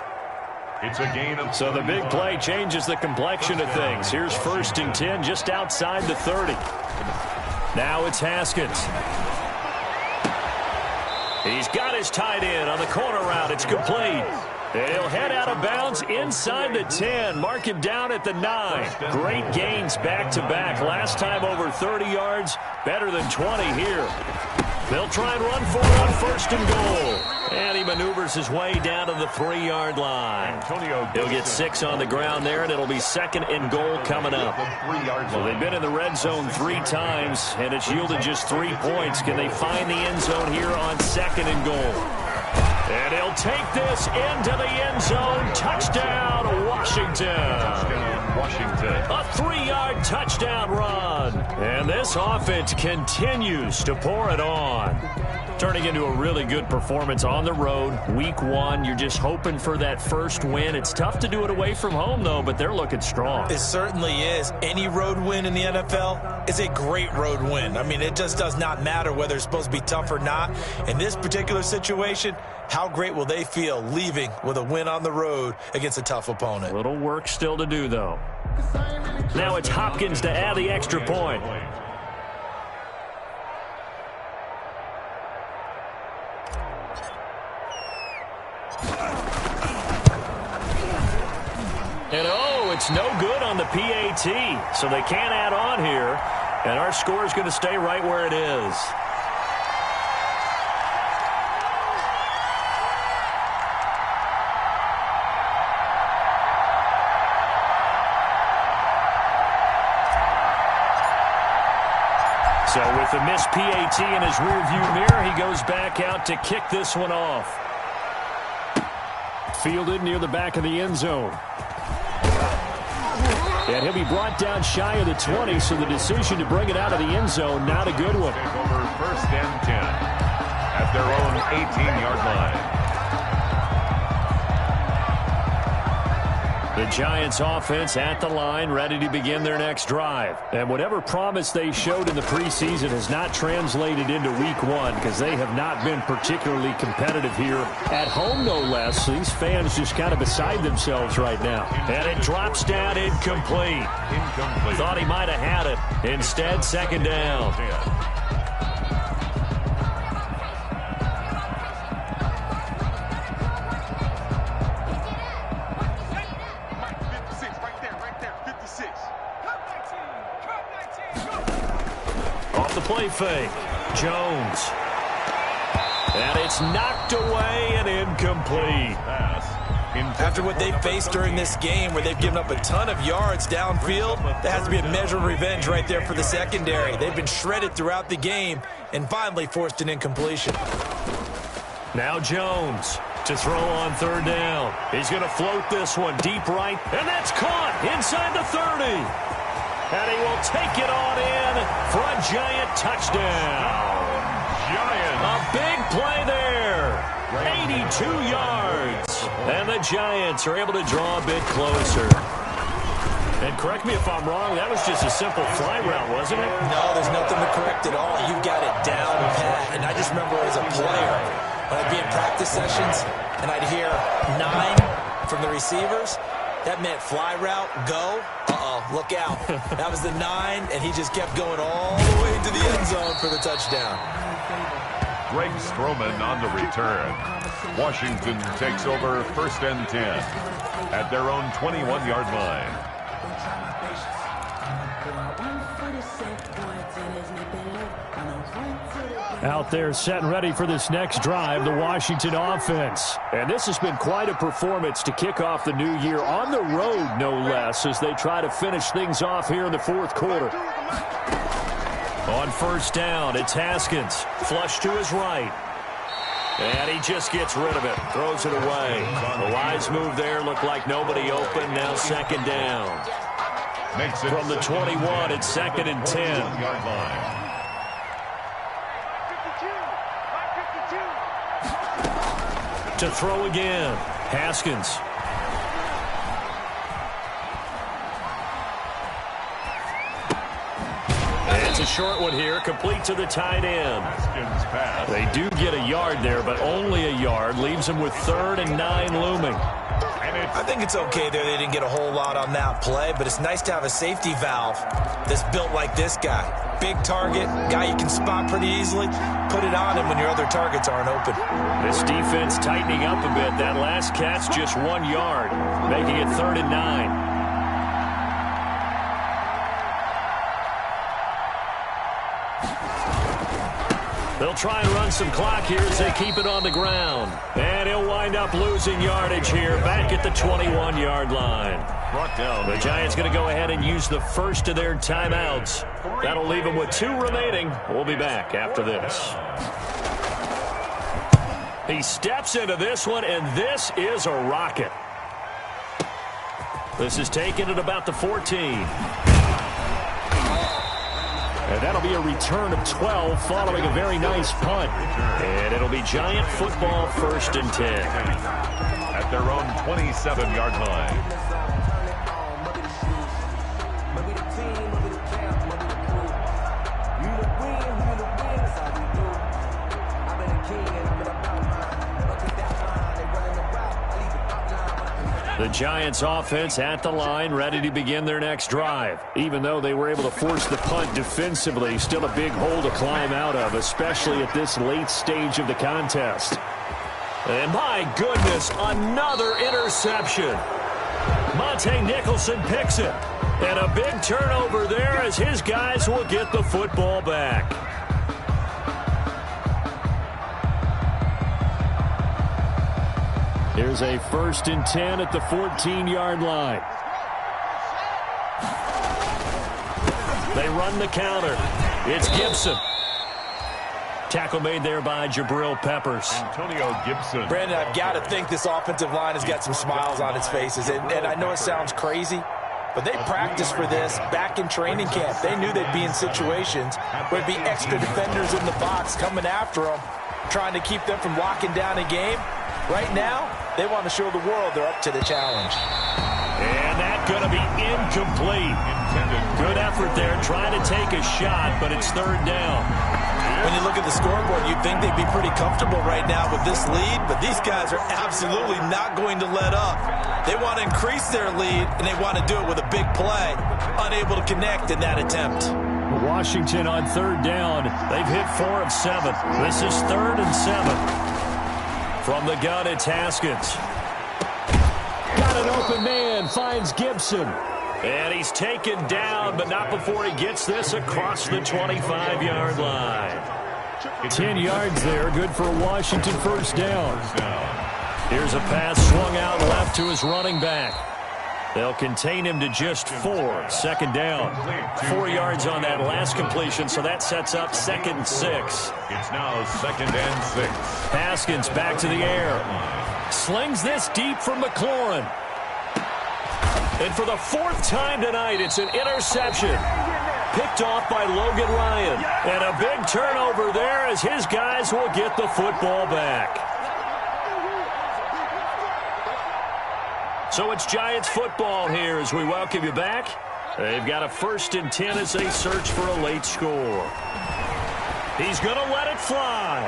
It's a gain of... So the big play changes the complexion of things. Here's 1st and 10 just outside the 30. Now it's Haskins. He's got his tight end on the corner route. It's complete. And he'll head out of bounds inside the 10. Mark him down at the 9. Great gains back-to-back. Last time over 30 yards. Better than 20 here. They'll try and run for it on 1st and goal. And he maneuvers his way down to the 3-yard line. He'll get 6 on the ground there, and it'll be 2nd and goal coming up. Well, they've been in the red zone 3 times, and it's yielded just 3 points. Can they find the end zone here on 2nd and goal? And he'll take this into the end zone. Touchdown, Washington. A 3-yard touchdown run. And this offense continues to pour it on. Turning into a really good performance on the road. Week 1, you're just hoping for that first win. It's tough to do it away from home, though, but they're looking strong. It certainly is. Any road win in the NFL is a great road win. I mean, it just does not matter whether it's supposed to be tough or not. In this particular situation, how great will they feel leaving with a win on the road against a tough opponent? A little work still to do, though. Now it's Hopkins to add the extra point. And it's no good on the PAT, so they can't add on here. And our score is going to stay right where it is. So with the missed PAT in his rearview mirror, he goes back out to kick this one off. Fielded near the back of the end zone. And he'll be brought down shy of the 20, so the decision to bring it out of the end zone, not a good one. Over 1st and 10 at their own 18-yard line. The Giants offense at the line, ready to begin their next drive. And whatever promise they showed in the preseason has not translated into week 1 because they have not been particularly competitive here at home, no less. These fans just kind of beside themselves right now. And it drops down incomplete. Thought he might have had it. Instead, 2nd down. Play fake. Jones. And it's knocked away and incomplete. After what they faced during this game where they've given up a ton of yards downfield, that has to be a measure of revenge right there for the secondary. They've been shredded throughout the game and finally forced an incompletion. Now Jones to throw on 3rd down. He's going to float this one deep right, and that's caught inside the 30. And he will take it on in for a Giant touchdown. A big play there. 82 yards. And the Giants are able to draw a bit closer. And correct me if I'm wrong, that was just a simple fly route, wasn't it? No, there's nothing to correct at all. You've got it down pat. And I just remember as a player, when I'd be in practice sessions and I'd hear 9 from the receivers, that meant fly route, go. Look out. That was the 9, and he just kept going all the way to the end zone for the touchdown. Greg Stroman on the return. Washington takes over 1st and 10 at their own 21-yard line. Out there set and ready for this next drive, the Washington offense. And this has been quite a performance to kick off the new year on the road, no less, as they try to finish things off here in the 4th quarter. On 1st down, it's Haskins. Flush to his right. And he just gets rid of it, throws it away. A wise move there, looked like nobody open, now 2nd down. From the 21, it's 2nd and 10. To throw again, Haskins. It's a short one here, complete to the tight end. Haskins pass. They do get a yard there, but only a yard. Leaves them with 3rd and 9 looming. I think it's okay there. They didn't get a whole lot on that play, but it's nice to have a safety valve that's built like this guy. Big target, guy you can spot pretty easily. Put it on him when your other targets aren't open. This defense tightening up a bit. That last catch just 1 yard, making it 3rd and 9. They'll try and run some clock here as they keep it on the ground. And he'll wind up losing yardage here back at the 21-yard line. Brought down. The Giants going to go ahead and use the first of their timeouts. That'll leave them with 2 remaining. We'll be back after this. He steps into this one, and this is a rocket. This is taken at about the 14. And that'll be a return of 12 following a very nice punt. And it'll be Giant football 1st and 10. At their own 27-yard line. The Giants offense at the line, ready to begin their next drive. Even though they were able to force the punt defensively, still a big hole to climb out of, especially at this late stage of the contest. And my goodness, another interception. Monte Nicholson picks it. And a big turnover there as his guys will get the football back. Here's a 1st and 10 at the 14-yard line. They run the counter. It's Gibson. Tackle made there by Jabril Peppers. Antonio Gibson. Brandon, I've got to think this offensive line has got some smiles on its faces. And I know it sounds crazy, but they practiced for this back in training camp. They knew they'd be in situations where there'd be extra defenders in the box coming after them, trying to keep them from locking down a game. Right now, they want to show the world they're up to the challenge. And that's going to be incomplete. Good effort there, trying to take a shot, but it's 3rd down. When you look at the scoreboard, you'd think they'd be pretty comfortable right now with this lead, but these guys are absolutely not going to let up. They want to increase their lead, and they want to do it with a big play. Unable to connect in that attempt. Washington on 3rd down. They've hit 4 of 7. This is 3rd and 7. From the gun, it's Haskins. Got an open man, finds Gibson. And he's taken down, but not before he gets this across the 25-yard line. 10 yards there, good for a Washington 1st down. Here's a pass swung out left to his running back. They'll contain him to just 4. 2nd down. 4 yards on that last completion, so that sets up 2nd and 6. It's now 2nd and 6. Haskins back to the air. Slings this deep from McLaurin. And for the 4th time tonight, it's an interception. Picked off by Logan Ryan. And a big turnover there as his guys will get the football back. So it's Giants football here as we welcome you back. They've got a 1st and 10 as they search for a late score. He's going to let it fly.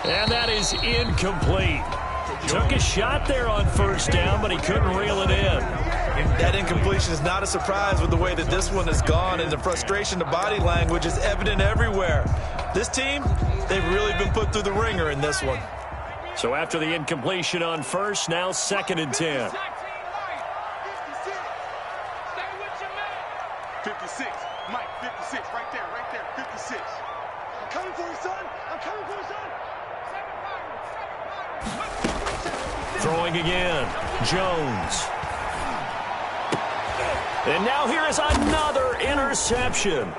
And that is incomplete. Took a shot there on 1st down, but he couldn't reel it in. That incompletion is not a surprise with the way that this one has gone, and the frustration, the body language is evident everywhere. This team, they've really been put through the ringer in this one. So after the incompletion on 1st, now 2nd and 10. 56, Mike, 56, right there, 56. I'm coming for you, son. I'm coming for you, son. Throwing again, Jones. And now here is another interception.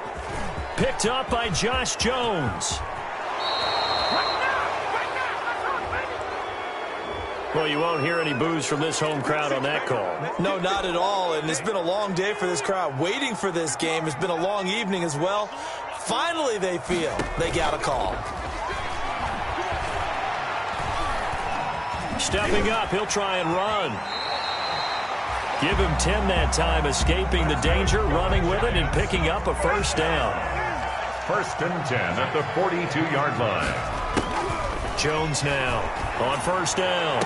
Picked up by Josh Jones. Well, you won't hear any boos from this home crowd on that call. No, not at all, and it's been a long day for this crowd. Waiting for this game. It's been a long evening as well. Finally, they feel they got a call. Stepping up, he'll try and run. Give him 10 that time, escaping the danger, running with it, and picking up a first down. 1st and 10 at the 42-yard line. Jones now on first down.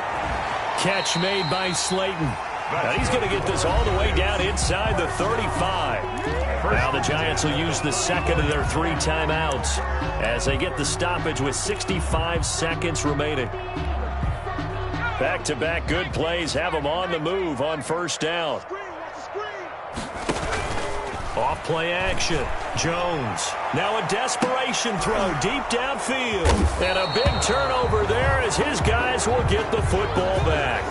Catch made by Slayton. Now he's going to get this all the way down inside the 35. Now the Giants will use the second of their 3 timeouts as they get the stoppage with 65 seconds remaining. Back-to-back good plays have them on the move on first down. Off play action. Jones. Now a desperation throw deep downfield. And a big turnover there as his guys will get the football back.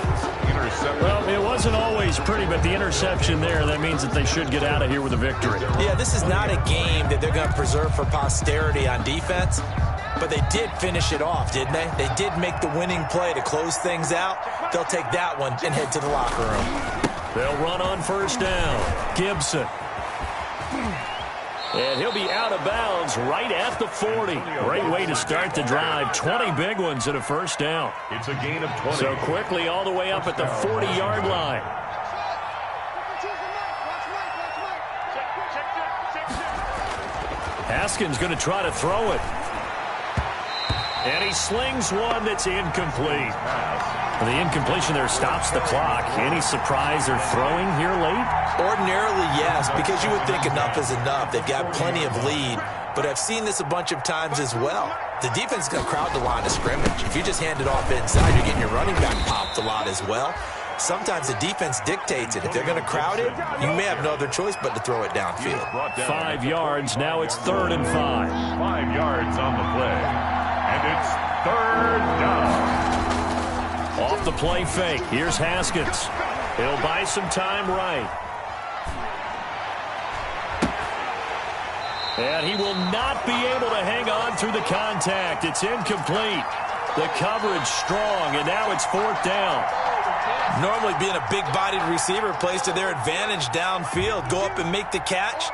Well, it wasn't always pretty, but the interception there, that means that they should get out of here with a victory. Yeah, this is not a game that they're going to preserve for posterity on defense, but they did finish it off, didn't they? They did make the winning play to close things out. They'll take that one and head to the locker room. They'll run on first down. Gibson. And he'll be out of bounds right at the 40. Great way to start the drive. 20 big ones and a first down. It's a gain of 20. So quickly all the way up at the 40-yard line. Haskins going to try to throw it. And he slings one that's incomplete. The incompletion there stops the clock. Any surprise they're throwing here late? Ordinarily, yes, because you would think enough is enough. They've got plenty of lead, but I've seen this a bunch of times as well. The defense is going to crowd the line of scrimmage. If you just hand it off inside, you're getting your running back popped a lot as well. Sometimes the defense dictates it. If they're going to crowd it, you may have no other choice but to throw it downfield. 5 yards. Now it's 3rd and 5. 5 yards on the play. And it's 3rd down. Off the play fake. Here's Haskins. He'll buy some time right. And he will not be able to hang on through the contact. It's incomplete. The coverage strong, and now it's 4th down. Normally being a big-bodied receiver plays to their advantage downfield. Go up and make the catch,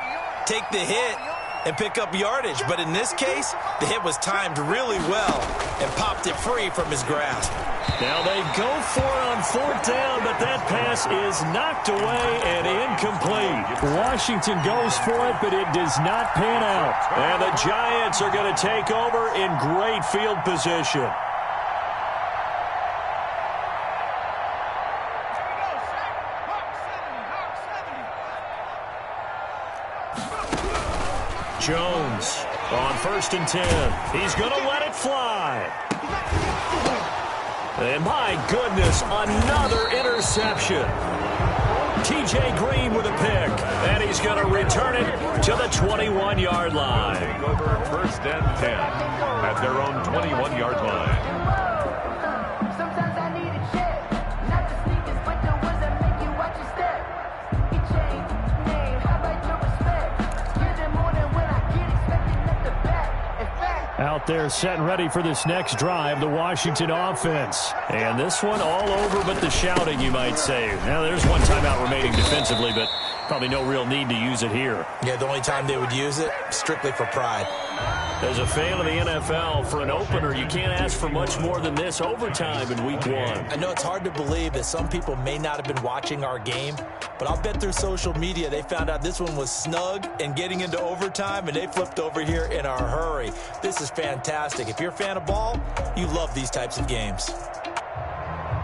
take the hit, and pick up yardage. But in this case, the hit was timed really well and popped it free from his grasp. Now they go for it on 4th down, but that pass is knocked away and incomplete. Washington goes for it, but it does not pan out. And the Giants are going to take over in great field position. Jones on 1st and 10. He's going to let it fly. And my goodness, another interception. T.J. Green with a pick. And he's going to return it to the 21-yard line. Take over 1st and 10 at their own 21-yard line. Sometimes I need a check. Not the sneakers, but the ones that make you watch your step. It changed name. How about your respect? Give them more than when I get expected at the back. In fact, Out there set and ready for this next drive, the Washington offense. And this one all over but the shouting, you might say. Now, there's one timeout remaining defensively, but probably no real need to use it here. Yeah, the only time they would use it, strictly for pride. As a fan of the NFL, for an opener, you can't ask for much more than this overtime in Week 1. I know it's hard to believe that some people may not have been watching our game, but I'll bet through social media they found out this one was snug and getting into overtime, and they flipped over here in a hurry. This is fantastic. If you're a fan of ball, you love these types of games.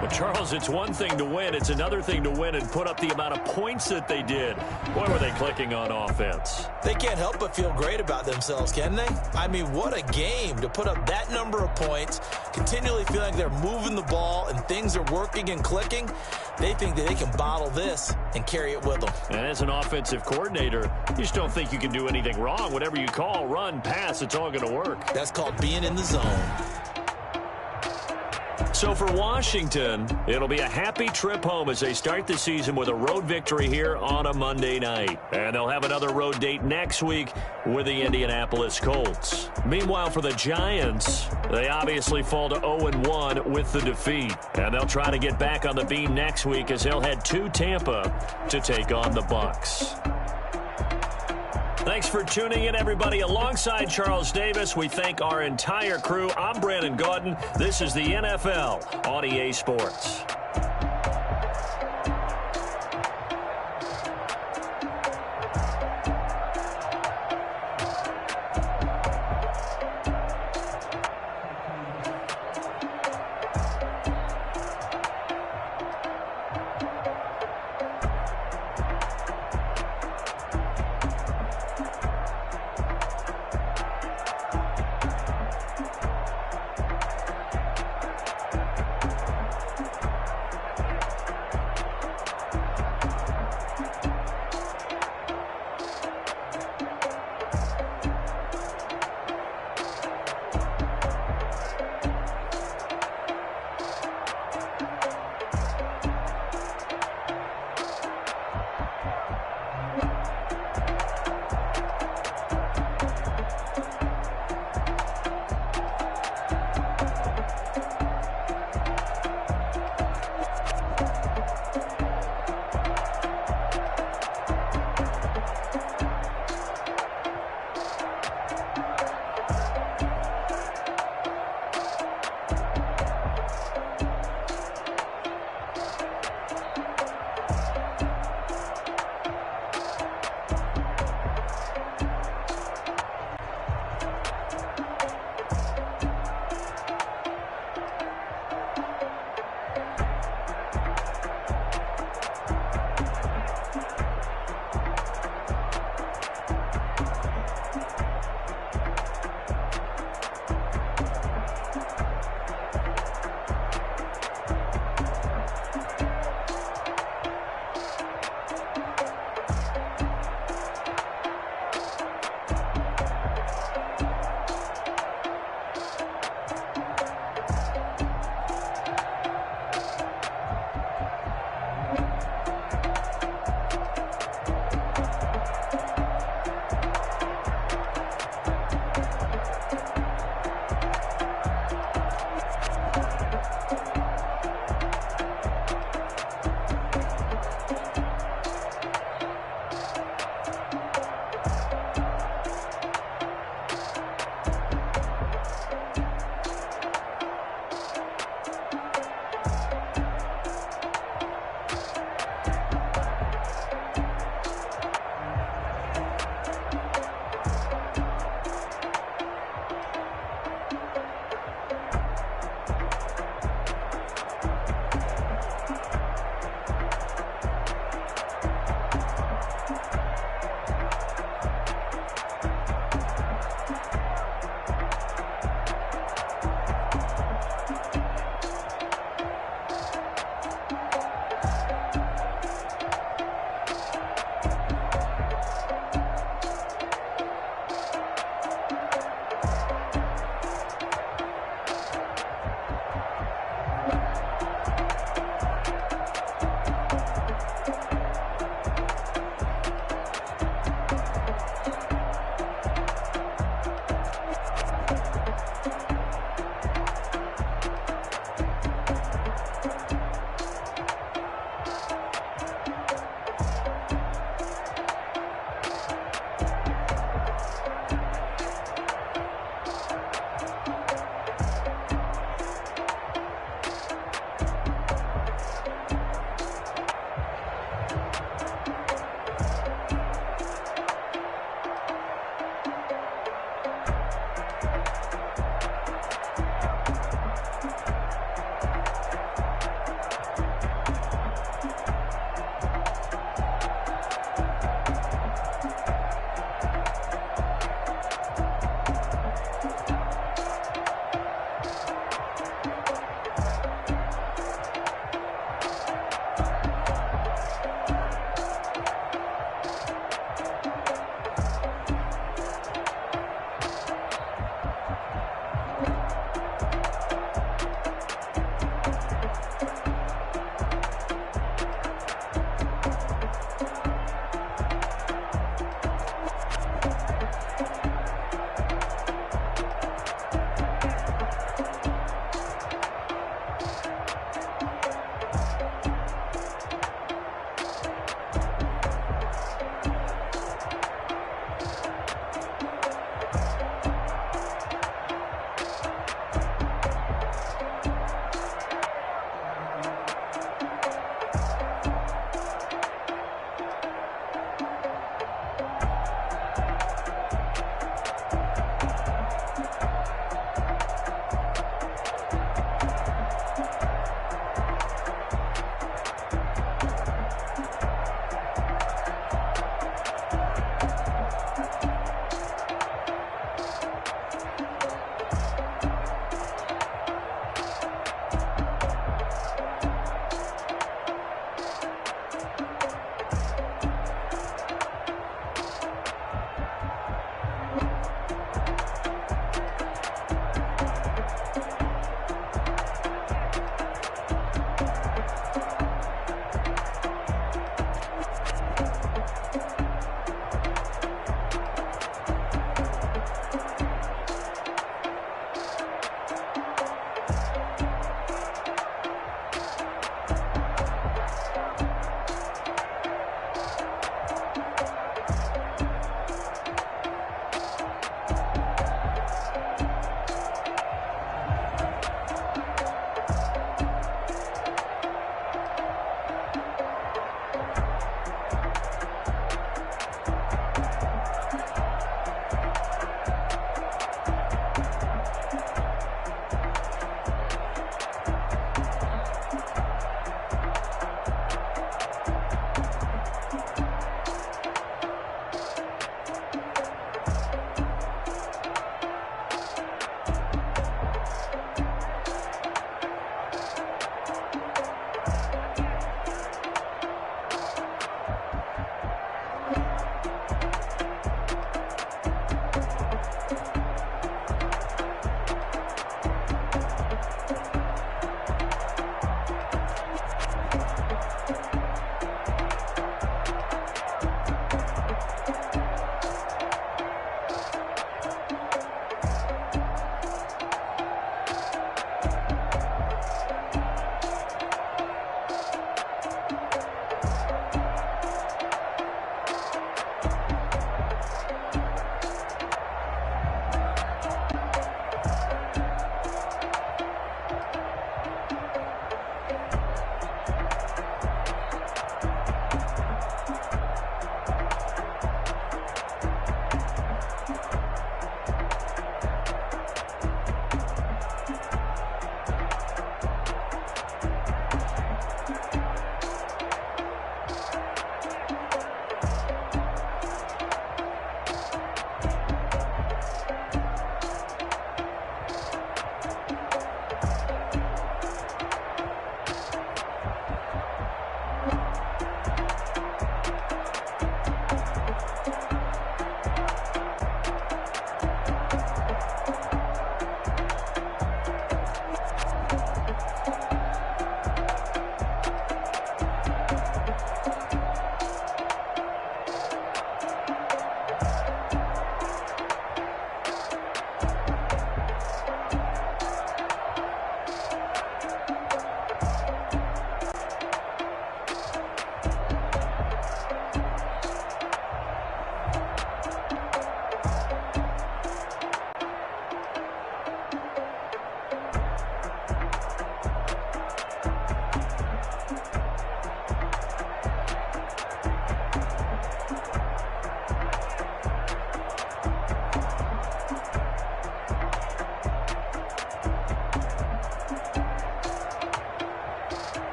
But, Charles, it's one thing to win. It's another thing to win and put up the amount of points that they did. Boy, were they clicking on offense. They can't help but feel great about themselves, can they? I mean, what a game to put up that number of points, continually feeling like they're moving the ball and things are working and clicking. They think that they can bottle this and carry it with them. And as an offensive coordinator, you just don't think you can do anything wrong. Whatever you call, run, pass, it's all going to work. That's called being in the zone. So for Washington, it'll be a happy trip home as they start the season with a road victory here on a Monday night. And they'll have another road date next week with the Indianapolis Colts. Meanwhile, for the Giants, they obviously fall to 0-1 with the defeat. And they'll try to get back on the beam next week as they'll head to Tampa to take on the Bucs. Thanks for tuning in, everybody. Alongside Charles Davis, we thank our entire crew. I'm Brandon Gaudin. This is the NFL on EA Sports.